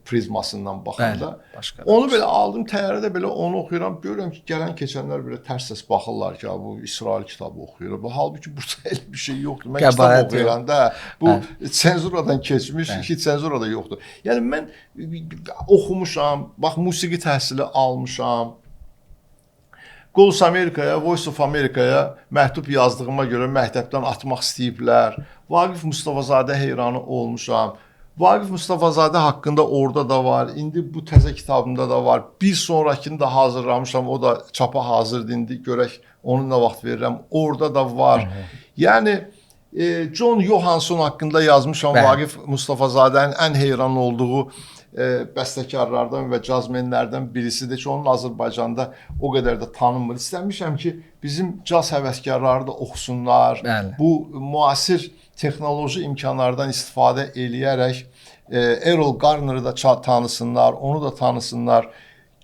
prizmasından baxanda. Başqa Onu belə aldım, təyyarədə belə onu oxuyuram, görürəm ki, gələn keçənlər belə tərs-tərs baxırlar ki, bu İsrail kitabı oxuyur. Bu halbuki burada elə bir şey yoxdur. Mən kitab oxuyuram da, bu senzuradan keçmiş, heç senzura da yoxdur. Yəni mən oxumuşam, bax musiqi təhsili almışam. Qolus Amerikaya, Voice of Amerikaya məktub yazdığıma görə məktəbdən atmaq istəyiblər. Vaqif Mustafazadə heyranı olmuşam. Vaqif Mustafazadə haqqında orada da var. İndi bu təzə kitabımda da var. Bir sonrakini də hazırlamışam. O da çapa hazırdır indi. Görək onun nə vaxt verirəm. Orada da var. Yəni John Johansson haqqında yazmışam. Vaqif Mustafazadənin ən heyran olduğu bəstəkarlardan və cazmenlərdən birisidir ki, onun Azərbaycanda o qədər də tanınmır. İstəmişəm ki, bizim caz həvəskarları da oxusunlar. Bu müasir texnoloji imkanlardan istifadə eləyərək Errol Garner'ı da tanısınlar, onu da tanısınlar.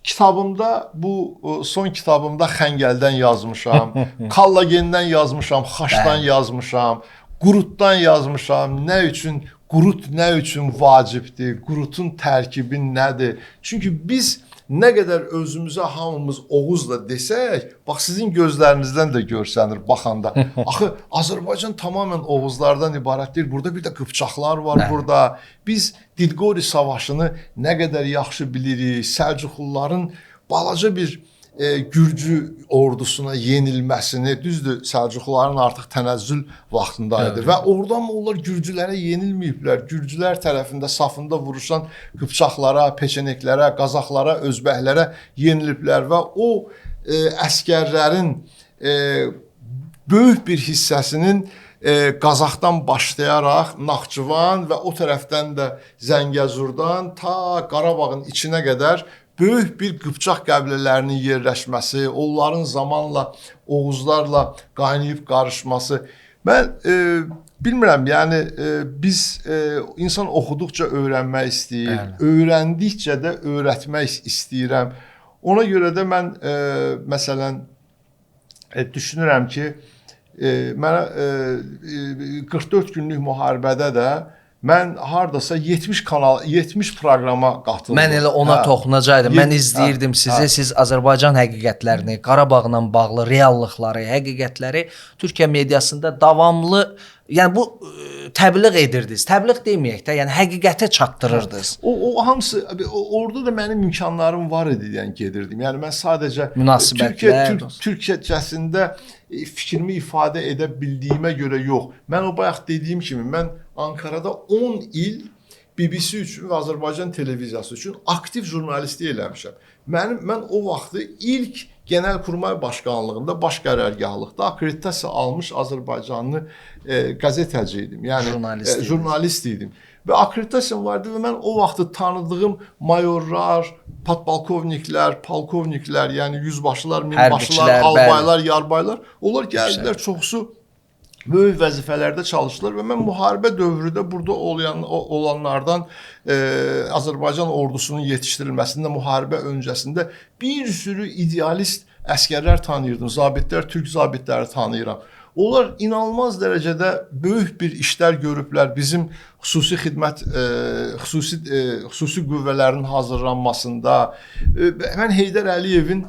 Kitabımda, bu son kitabımda Xəngəldən yazmışam, Kallagendən yazmışam, Xaçdan yazmışam, Qurutdan yazmışam. Nə üçün qurut nə üçün vacibdir? Qurutun tərkibi nədir? Çünki biz nə qədər özümüzə hamımız Oğuzla desək, bax sizin gözlərinizdən də görsənir baxanda. Axı Azərbaycan tamamilə Oğuzlardan ibarət deyil. Burada bir də Qıpçaqlar var burada. Biz Didqori savaşını nə qədər yaxşı bilirik. Səlcuqluların balaca bir Gürcü ordusuna yenilməsini, düzdür, Səlcuqluların artıq tənəzzül vaxtındaydı və oradan onlar Gürcülərə yenilməyiblər. Gürcülər tərəfində safında vuruşan Qıpçaqlara, Peçeneklərə, Qazaxlara, Özbəklərə yeniliblər və o əskərlərin böyük bir hissəsinin Qazaxdan başlayaraq Naxçıvan və o tərəfdən də Zəngəzurdan ta Qarabağın içinə qədər böyük bir Qıpçaq qəbilələrinin yerləşməsi, onların zamanla Oğuzlarla qaynayıb qarışması. Mən bilmirəm, yəni biz insan oxuduqca öyrənmək istəyir, öyrəndikcə də öyrətmək istəyirəm. Ona görə də mən məsələn düşünürəm ki, mənə 44 günlük müharibədə də mən hardasa 70 proqrama qatıldım. Mən elə ona toxunacaqdım. Mən izləyirdim sizi. Siz Azərbaycan həqiqətlərini, Qarabağla bağlı reallıqları, həqiqətləri Türkiyə mediasında davamlı, yəni bu təbliğ edirdiniz. Təbliğ deməyək də, yəni həqiqətə çatdırırdınız. O hamısı orada da mənim imkanlarım var idi, yəni gedirdim. Yəni mən sadəcə Türkçəsində fikrimi ifadə edə bildiyimə görə yox. Mən o bayaq dediyim kimi mən Ankarada 10 il BBC üçün və Azərbaycan televiziyası üçün aktiv jurnalistlik eləmişəm. Mən o vaxtı ilk Genəlkurmay Başkanlığında baş qərargahlıqda akkreditasiya almış Azərbaycanlı qəzetəci idim. Yəni jurnalist idim. Və akkreditasiyam vardı və mən o vaxtı tanıdığım mayorlar, podpolkovniklər, polkovniklər, yəni yüzbaşılar, minbaşılar, albaylar, yarbaylar, onlar gəldilər, çoxusu böyük vəzifələrdə çalışdılar və mən müharibə dövründə burada olanlardan Azərbaycan ordusunun yetişdirilməsində, müharibə öncəsində bir sürü idealist əskərlər tanıyırdım, zabitlər, türk zabitləri tanıyıram. Onlar inanılmaz dərəcədə böyük bir işlər görüblər. Bizim xüsusi xidmət, xüsusi qüvvələrin hazırlanmasında. Mən Heydər Əliyevin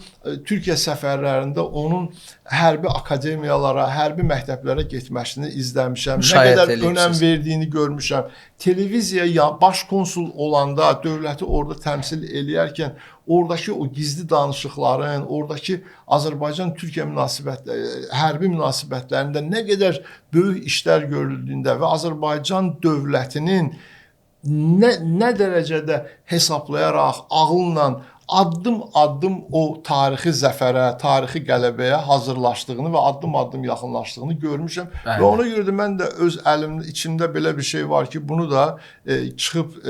Türkiyə səfərlərində onun hərbi akademiyalara, hərbi məktəblərə getməsini izləmişəm. Nə qədər önəm verdiyini görmüşəm. Televiziyaya baş konsul olanda, dövləti orada təmsil eləyərkən oradakı o gizli danışıqların, oradakı Azərbaycan-Türkiyə hərbi münasibətlərində nə qədər böyük işlər görüldüyündə və Azərbaycan dövlətinin nə dərəcədə hesablayaraq, ağılla addım-addım o tarixi zəfərə, tarixi qələbəyə hazırlaşdığını və addım-addım yaxınlaşdığını görmüşəm. Və ona görə də mən də öz əlimdə, içimdə belə bir şey var ki, bunu da çıxıb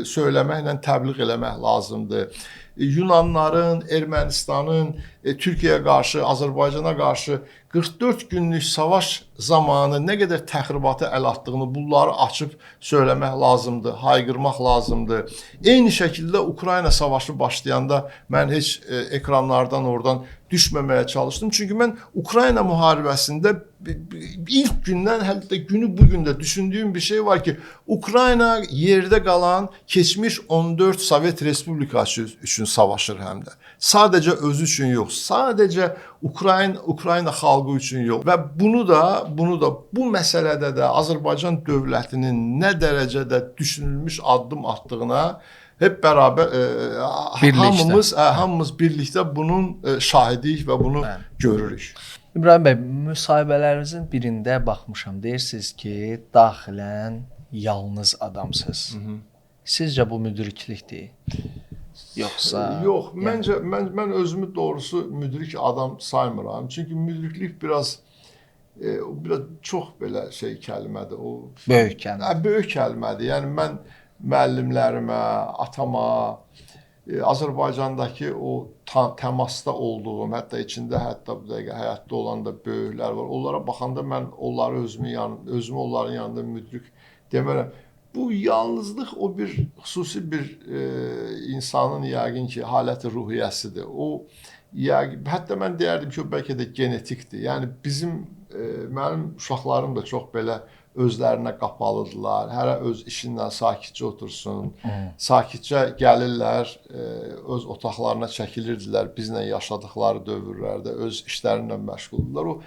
söyləməklə təbliğ eləmək lazımdır. Yunanların, Ermənistanın Türkiyəyə qarşı, Azərbaycana qarşı 44 günlük savaş zamanı nə qədər təxribata əl atdığını bunları açıb söyləmək lazımdır, hayqırmaq lazımdır. Eyni şəkildə Ukrayna savaşı başlayanda mən heç ekranlardan oradan düşməməyə çalışdım. Çünki mən Ukrayna müharibəsində ilk gündən, hətta günü bu gün də düşündüyüm bir şey var ki, Ukrayna yerdə qalan keçmiş 14 Sovet Respublikası üçün savaşır həm də. Sadəcə özü üçün yox, sadəcə Ukrayna xalqı üçün yox. Və bunu da bu məsələdə də Azərbaycan dövlətinin nə dərəcədə düşünülmüş addım atdığına hep beraber hamımız birlikdə bunun şahidiyik və bunu görürük. İbrahim bəy, müsahibələrinizin birində baxmışam. Deyirsiniz ki, daxilən yalnız adamsınız. Sizcə bu müdriklikdir? Yoxsa? Yox, məncə mən özümü doğrusu müdrik adam saymıram. Çünki müdriklik biraz çox belə şey kəlmədir. O böyük kəlmə. Böyük kəlmədir. Yəni mən müəllimlərimə, atama, Azərbaycandakı o təmasda olduğum, hətta içində bu dəqiqə həyatda olan da böyüklər var. Onlara baxanda mən onları özümü onların yanında müdrik demərəm. Bu yalnızlıq o bir xüsusi bir insanın yəqin ki haləti ruhiyyəsidir. O hətta mən deyərdim ki, o bəlkə də genetikdir. Yəni mənim uşaqlarım da çox belə özlərinə qapalıdırlar. Hərə öz işindən sakitcə otursun. Sakitcə gəlirlər, öz otaqlarına çəkilirdilər. Bizlə yaşadıkları dövrlərdə öz işlərinlə məşğuldurlar.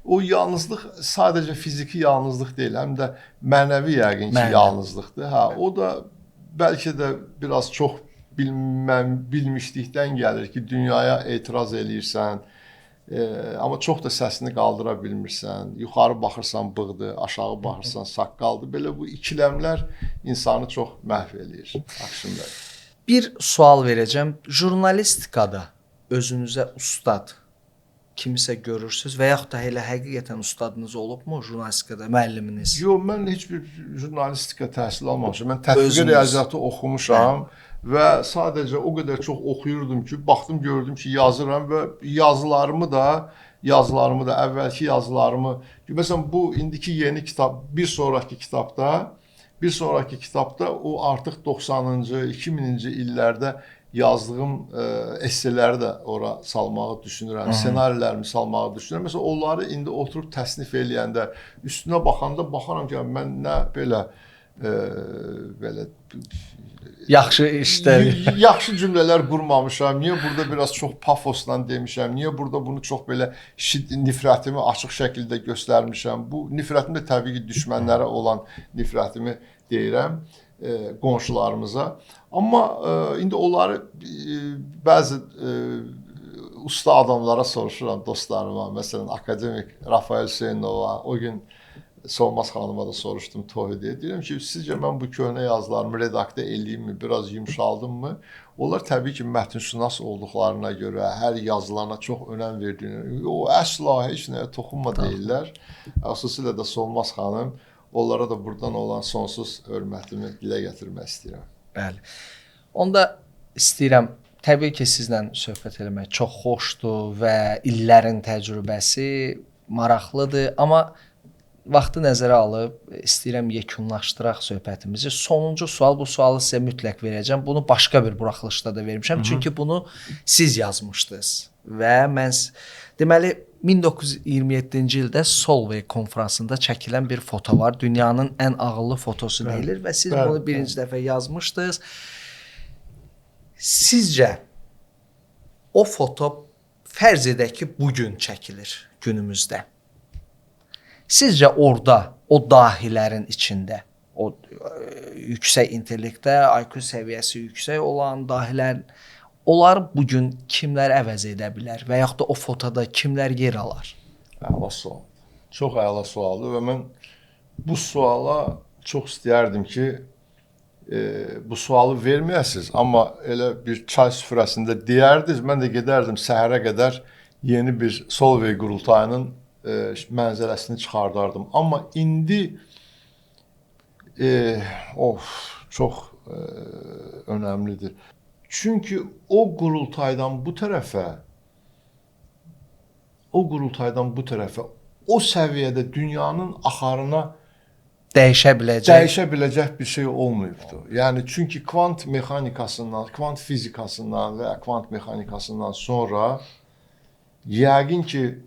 O yalnızlıq sadəcə fiziki yalnızlıq deyil, həm də mənəvi yəqin ki yalnızlıqdır. O da bəlkə də biraz çox bilmişlikdən gəlir ki, dünyaya etiraz eləyirsən, amma çox da səsini qaldıra bilmirsən. Yuxarı baxırsan bığdır, aşağı baxırsan saqqaldır. Belə bu ikiləmlər insanı çox məhv eləyir. Bir sual verəcəm. Jurnalistikada özünüzə ustad kimisə görürsüz və yaxud da elə həqiqətən ustadınız olubmu jurnalistikada, müəlliminiz? Yox, mən heç bir jurnalistika təhsili almamışam. Mən tətbiqi riyaziyyatı oxumuşam və sadəcə o qədər çox oxuyurdum ki, baxdım, gördüm ki, yazıram və yazılarımı da əvvəlki yazılarımı, məsələn bu indiki yeni kitab, bir sonraki kitabda o artıq 90-cı, 2000-ci illərdə yazdığım esseləri də ora salmağı düşünürəm, ssenarilərimi salmağı düşünürəm. Məsələn, onları indi oturub təsnif eləyəndə, üstünə baxanda baxaram ki, mən nə belə yaxşı işlər, yaxşı cümlələr qurmamışam. Niyə burada biraz çox pafosla demişəm? Niyə burada bunu çox belə nifrətimi açıq şəkildə göstərmişəm? Bu nifrətim də təbii ki, düşmənlərə olan nifrətimi deyirəm, qonşularımıza. Amma indi onları bəzi usta adamlara soruşuram, dostlarıma. Məsələn, akademik Rafael Hüseynova, o gün Solmaz xanıma da soruşdum Tohidiyə. Deyirəm ki, sizcə mən bu köhnə yazılarımı redaktə eləyimmi, biraz yumşaldımı? Onlar təbii ki, mətnşünas olduqlarına görə, hər yazılarına çox önəm verdiyini, o əsla heç nəyə toxunma deyirlər. Xüsusilə də Solmaz xanım, onlara da buradan olan sonsuz hörmətimi dilə gətirmək istəyirəm. Bəli. Onda istəyirəm, təbii ki, sizlə söhbət eləmək çox xoşdur və illərin təcrübəsi maraqlıdır, amma vaxtı nəzərə alıb istəyirəm yekunlaşdıraq söhbətimizi. Sonuncu sual, bu sualı sizə mütləq verəcəm. Bunu başqa bir buraxılışda da vermişəm. Çünki bunu siz yazmışdınız və mən deməli 1927-ci ildə Solvay konfransında çəkilən bir foto var. Dünyanın ən ağıllı fotosu deyilir və siz bunu birinci dəfə yazmışdınız. Sizcə o foto fərz edək ki, bu gün çəkilir günümüzdə. Sizcə orada, o dahilərin içində, o yüksək intellektdə, IQ səviyyəsi yüksək olan dahilər, onlar bugün kimlər əvəz edə bilər və yaxud da o fotoda kimlər yer alar? Əla sual. Çox əla sualdır və mən bu suala çox istəyərdim ki, bu sualı verməyəsiniz, amma elə bir çay süfrəsində deyərdiniz, mən də gedərdim səhərə qədər yeni bir Solvay qurultayının mənzərəsini çıxardardım. Amma indi çox önəmlidir. Çünki o qurultaydan bu tərəfə o səviyyədə dünyanın axarına Dəyişə biləcək bir şey olmayıbdı. Yəni çünki kvant mexanikasından, kvant fizikasından və kvant mexanikasından sonra yəqin ki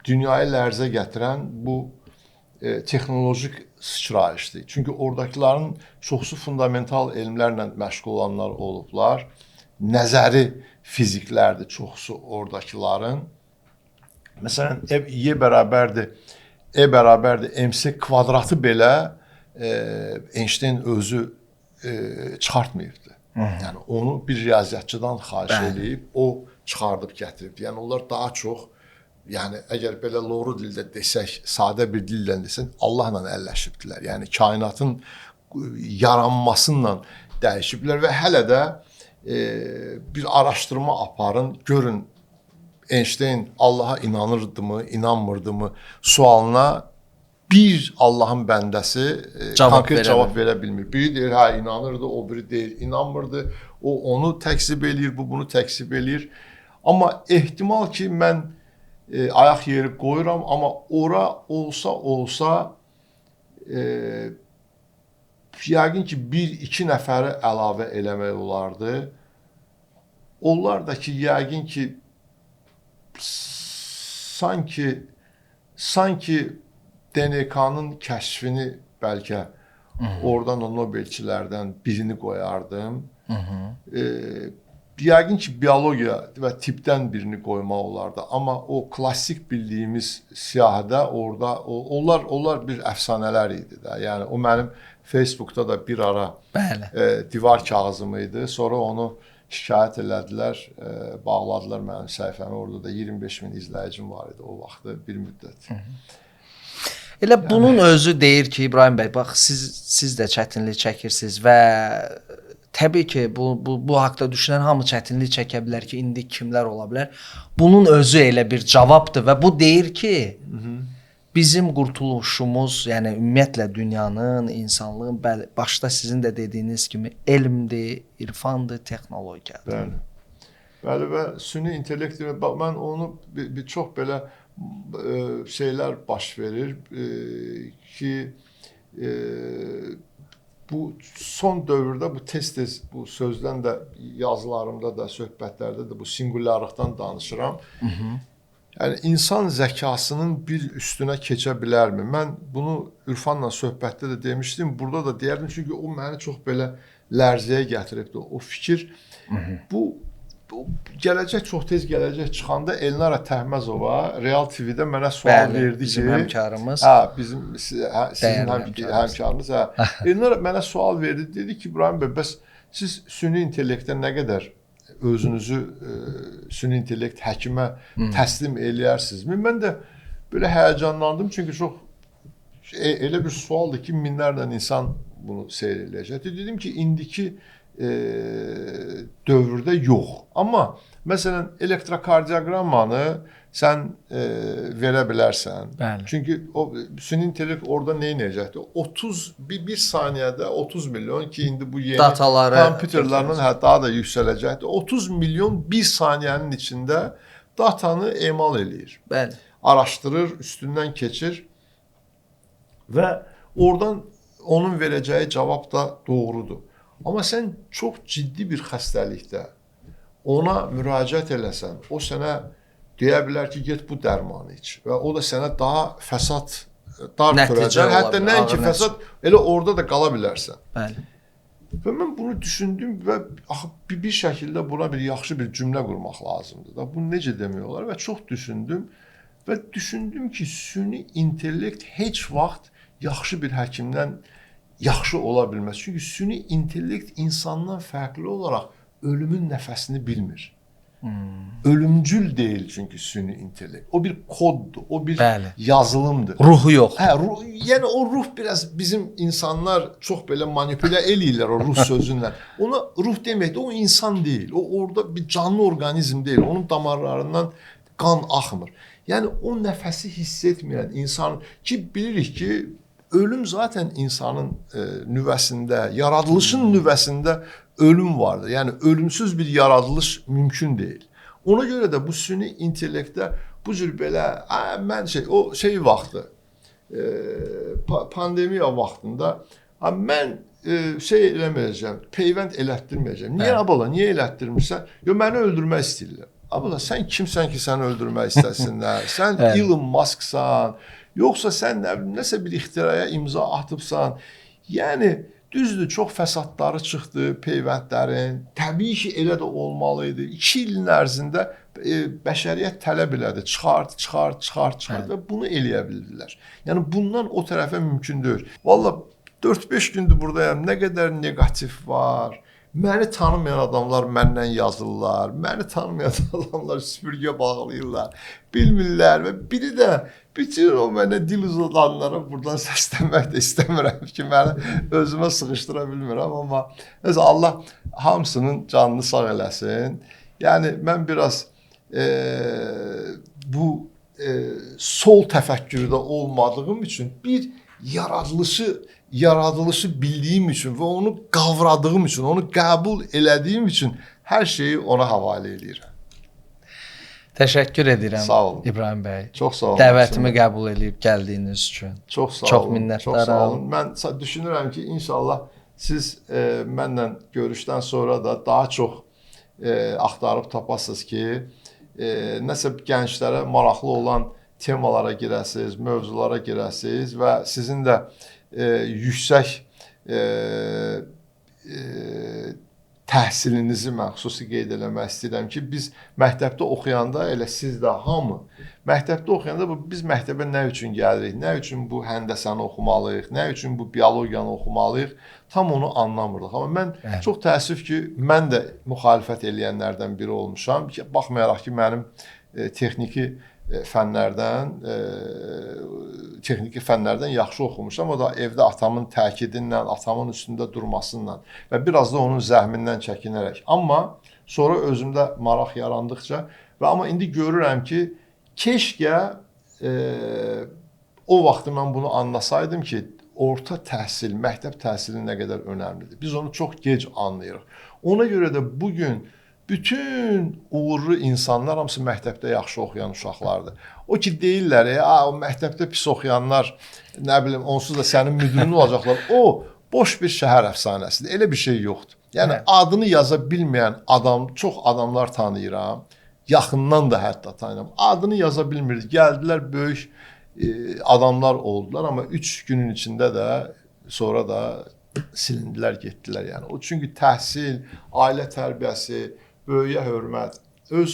dünyayı lərzə gətirən bu texnolojik sıçrayışdır. Çünki oradakıların çoxsu fundamental elmlərlə məşğul olanlar olublar. Nəzəri fiziklərdir çoxsu oradakıların. Məsələn, Y bərabərdir MC kvadratı belə Einstein özü çıxartmayıbdı. Yəni onu bir riyaziyyatçıdan xahiş edib, o çıxardıb gətirib. Yəni onlar daha çox, yəni əgər belə loru dildə desək, sadə bir dillə desək, Allahla əlləşibdilər. Yəni kainatın yaranmasıyla dəyişiblər və hələ də bir araşdırma aparın, görün Einstein Allaha inanırdımı, inanmırdımı sualına bir Allahın bəndəsi konkret cavab verə bilmir. Biri deyir, hə inanırdı, o biri deyir, inanmırdı. O onu təkzib eləyir, bu bunu təkzib eləyir. Amma ehtimal ki, mən ayaq yeri qoyuram, amma ora olsa yəqin ki, bir-iki nəfəri əlavə eləmək olardı. Onlar da ki, yəqin ki, sanki DNK-nın kəşfini bəlkə oradan o Nobelçilərdən birini qoyardım. Yəqin ki, biologiya və tippdən birini qoymaq olardı. Amma o klassik bildiyimiz siyahıda orada onlar bir əfsanələr idi də. Yəni o mənim Facebookda da bir ara divar kağızım idi. Sonra onu şikayət elədilər, bağladılar mənim səhifəmi. Orada da 25 min izləyicim var idi o vaxtı bir müddət. Elə bunun özü deyir ki, İbrahim bəy, bax siz də çətinlik çəkirsiniz və təbii ki, bu haqda düşünən hamı çətinlik çəkə bilər ki, indi kimlər ola bilər? Bunun özü elə bir cavabdır və bu deyir ki, bizim qurtuluşumuz, yəni ümumiyyətlə dünyanın, insanlığın başda sizin də dediyiniz kimi elmdir, irfandır, texnologiyadır. Bəli və süni intellekt, mən onu bir çox belə şeylər baş verir ki, bu son dövrdə bu tez-tez bu sözdən də yazılarımda da, söhbətlərdə də bu singulyarlıqdan danışıram. Yəni insan zəkasının bir üstünə keçə bilərmi? Mən bunu İrfanla söhbətdə də demişdim, burada da deyərdim çünki o məni çox belə lərzəyə gətiribdi o fikir. Bu gələcək, çox tez gələcək çıxanda Elnara Təhməzova Real TV-də mənə sual verdi ki, bizim həmkarımız. Sizin həmkarınız. Elnara mənə sual verdi, dedi ki, İbrahim bəy, bəs siz süni intellektə nə qədər özünüzü süni intellekt həkimə təslim eləyərsinizmi? Mən də belə həyəcanlandım, çünki çox elə bir sualdır ki, minlərlə insan bunu seyr eləyəcək. Dedim ki, indiki dövrdə yox. Amma məsələn elektrokardioqrammanı sən verə bilərsən. Bəli. Çünki o süni intellekt orada nə edəcəkdir? 1 saniyədə 30 milyon ki, indi bu yeni kompüterlərlə daha da yüksələcəkdir. 30 milyon 1 saniyənin içində datanı emal eləyir. Bəli. Araşdırır, üstündən keçir və oradan onun verəcəyi cavab da doğrudur. Amma sən çox ciddi bir xəstəlikdə ona müraciət eləsən, o sənə deyə bilər ki, get bu dərmanı iç və o da sənə daha fəsad törədər. Hətta nəinki fəsad, elə orada da qala bilərsən. Bəli. Və mən bunu düşündüm və bir şəkildə buna bir yaxşı bir cümlə qurmaq lazımdır da. Bunu necə demək olar və çox düşündüm və düşündüm ki, süni intellekt heç vaxt yaxşı bir həkimdən yaxşı ola bilməz. Çünki süni intellekt insandan fərqli olaraq ölümün nəfəsini bilmir. Ölümcül deyil çünki süni intellekt. O bir koddur, o bir yazılımdır. Ruhu yox. Yəni o ruh biraz bizim insanlar çox belə manipulə eləyirlər o ruh sözündən. Ona ruh deməkdir, o insan deyil. O orada bir canlı orqanizm deyil. Onun damarlarından qan axmır. Yəni o nəfəsi hiss etməyən insan ki, bilirik ki, ölüm zaten insanın nüvəsində, yaradılışın nüvəsində ölüm vardır. Yəni ölümsüz bir yaradılış mümkün deyil. Ona görə də bu süni intellektdə bu cür belə mən o vaxtı pandemiya vaxtında mən eləməyəcəm, peyvənd elətdirməyəcəm. Niyə abala, niyə elətdirmirsən? Yo, məni öldürmək istəyirlər. Abala, sən kimsən ki, səni öldürmək istəsinlər? Sən Elon Musksan, yoxsa sən nəsə bir ixtiraya imza atıbsan? Yəni, düzdür, çox fəsadları çıxdı peyvəndlərin. Təbii ki, elə də olmalı idi. 2 ilin ərzində bəşəriyyət tələb elədi. Çıxart və bunu eləyə bildilər. Yəni, bundan o tərəfə mümkün deyil. Valla, 4-5 gündür buradayam. Nə qədər negativ var. Məni tanımayan adamlar məndən yazırlar. Məni tanımayan adamlar süpürgə bağlayırlar. Bilmirlər və biri də bütün o mənə dil uzadanlara buradan səslənmək də istəmirəm ki, məni özümə sıxışdıra bilmirəm. Amma Allah hamısının canını sağ eləsin. Yəni, mən biraz bu sol təfəkkürdə olmadığım üçün bir yaradılışı bildiyim üçün və onu qavradığım üçün, onu qəbul elədiyim üçün hər şeyi ona havalə edirəm. Təşəkkür edirəm. Sağ olun. İbrahim bəy. Çox sağ olun. Dəvətimi qəbul edib gəldiyiniz üçün. Çox sağ olun. Çox minnətdaram. Çox sağ olun. Mən düşünürəm ki, inşallah siz mənlə görüşdən sonra da daha çox axtarıb tapasınız ki, nəsə gənclərə maraqlı olan temalara girəsiniz, mövzulara girəsiniz və sizin də yüksək təhsilinizi mən xüsusi qeyd eləmək istəyirəm ki, biz məktəbdə oxuyanda elə siz də hamı məktəbdə oxuyanda biz məktəbə nə üçün gəlirik, nə üçün bu həndəsəni oxumalıyıq, nə üçün bu biologiyanı oxumalıyıq, tam onu anlamırdıq. Amma mən çox təəssüf ki, mən də müxalifət eləyənlərdən biri olmuşam. Baxmayaraq ki, mənim texniki fənlərdən yaxşı oxumuşam. O da evdə atamın təkidinlə, atamın üstündə durmasıyla və biraz da onun zəhmindən çəkinərək. Amma sonra özümdə maraq yarandıqca amma indi görürəm ki, keşkə o vaxtı mən bunu anlasaydım ki, orta təhsil, məktəb təhsili nə qədər önəmlidir. Biz onu çox gec anlayırıq. Ona görə də bugün bütün uğurlu insanlar hamısı məktəbdə yaxşı oxuyan uşaqlardır. O ki deyirlər, o məktəbdə pis oxuyanlar, nə bilim, onsuz da sənin müdürün olacaqlar. O boş bir şəhər əfsanəsidir. Elə bir şey yoxdur. Yəni adını yaza bilməyən çox adamlar tanıyıram. Yaxından da hətta tanıyıram. Adını yaza bilmirdi. Gəldilər, böyük adamlar oldular, amma 3 günün içində də sonra da silindilər, getdilər. Yəni çünki təhsil, ailə tərbiyəsi, böyüyə hörmət, öz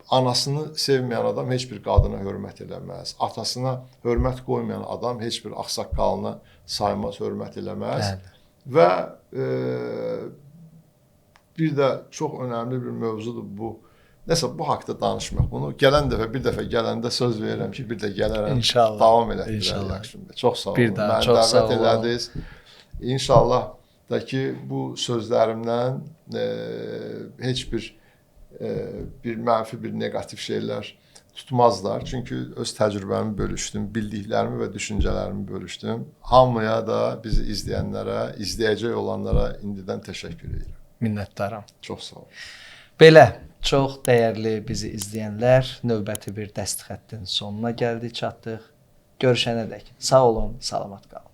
anasını sevməyən adam heç bir qadına hörmət eləməz. Atasına hörmət qoymayan adam heç bir ağsaqqalına saymaz, hörmət eləməz. Və bir də çox önəmli bir mövzudur bu. Nəsə bu haqqda danışmaq. Bunu gələn dəfə, bir dəfə gələndə söz verirəm ki, bir də gələrəm, davam elətdirərəm. Çox sağ olun. Bir daha çox sağ olun. Elədiniz. İnşallah da ki, bu sözlərimdən heç bir mənfi, bir negativ şeylər tutmazlar. Çünki öz təcrübəmi bölüşdüm, bildiklərimi və düşüncələrimi bölüşdüm. Hamıya da bizi izləyənlərə, izləyəcək olanlara indidən təşəkkür edirəm. Minnətdaram. Çox sağ olun. Belə, çox dəyərli bizi izləyənlər, növbəti bir dəst xəttin sonuna gəldik, çatdıq. Görüşənədək sağ olun, salamat qalın.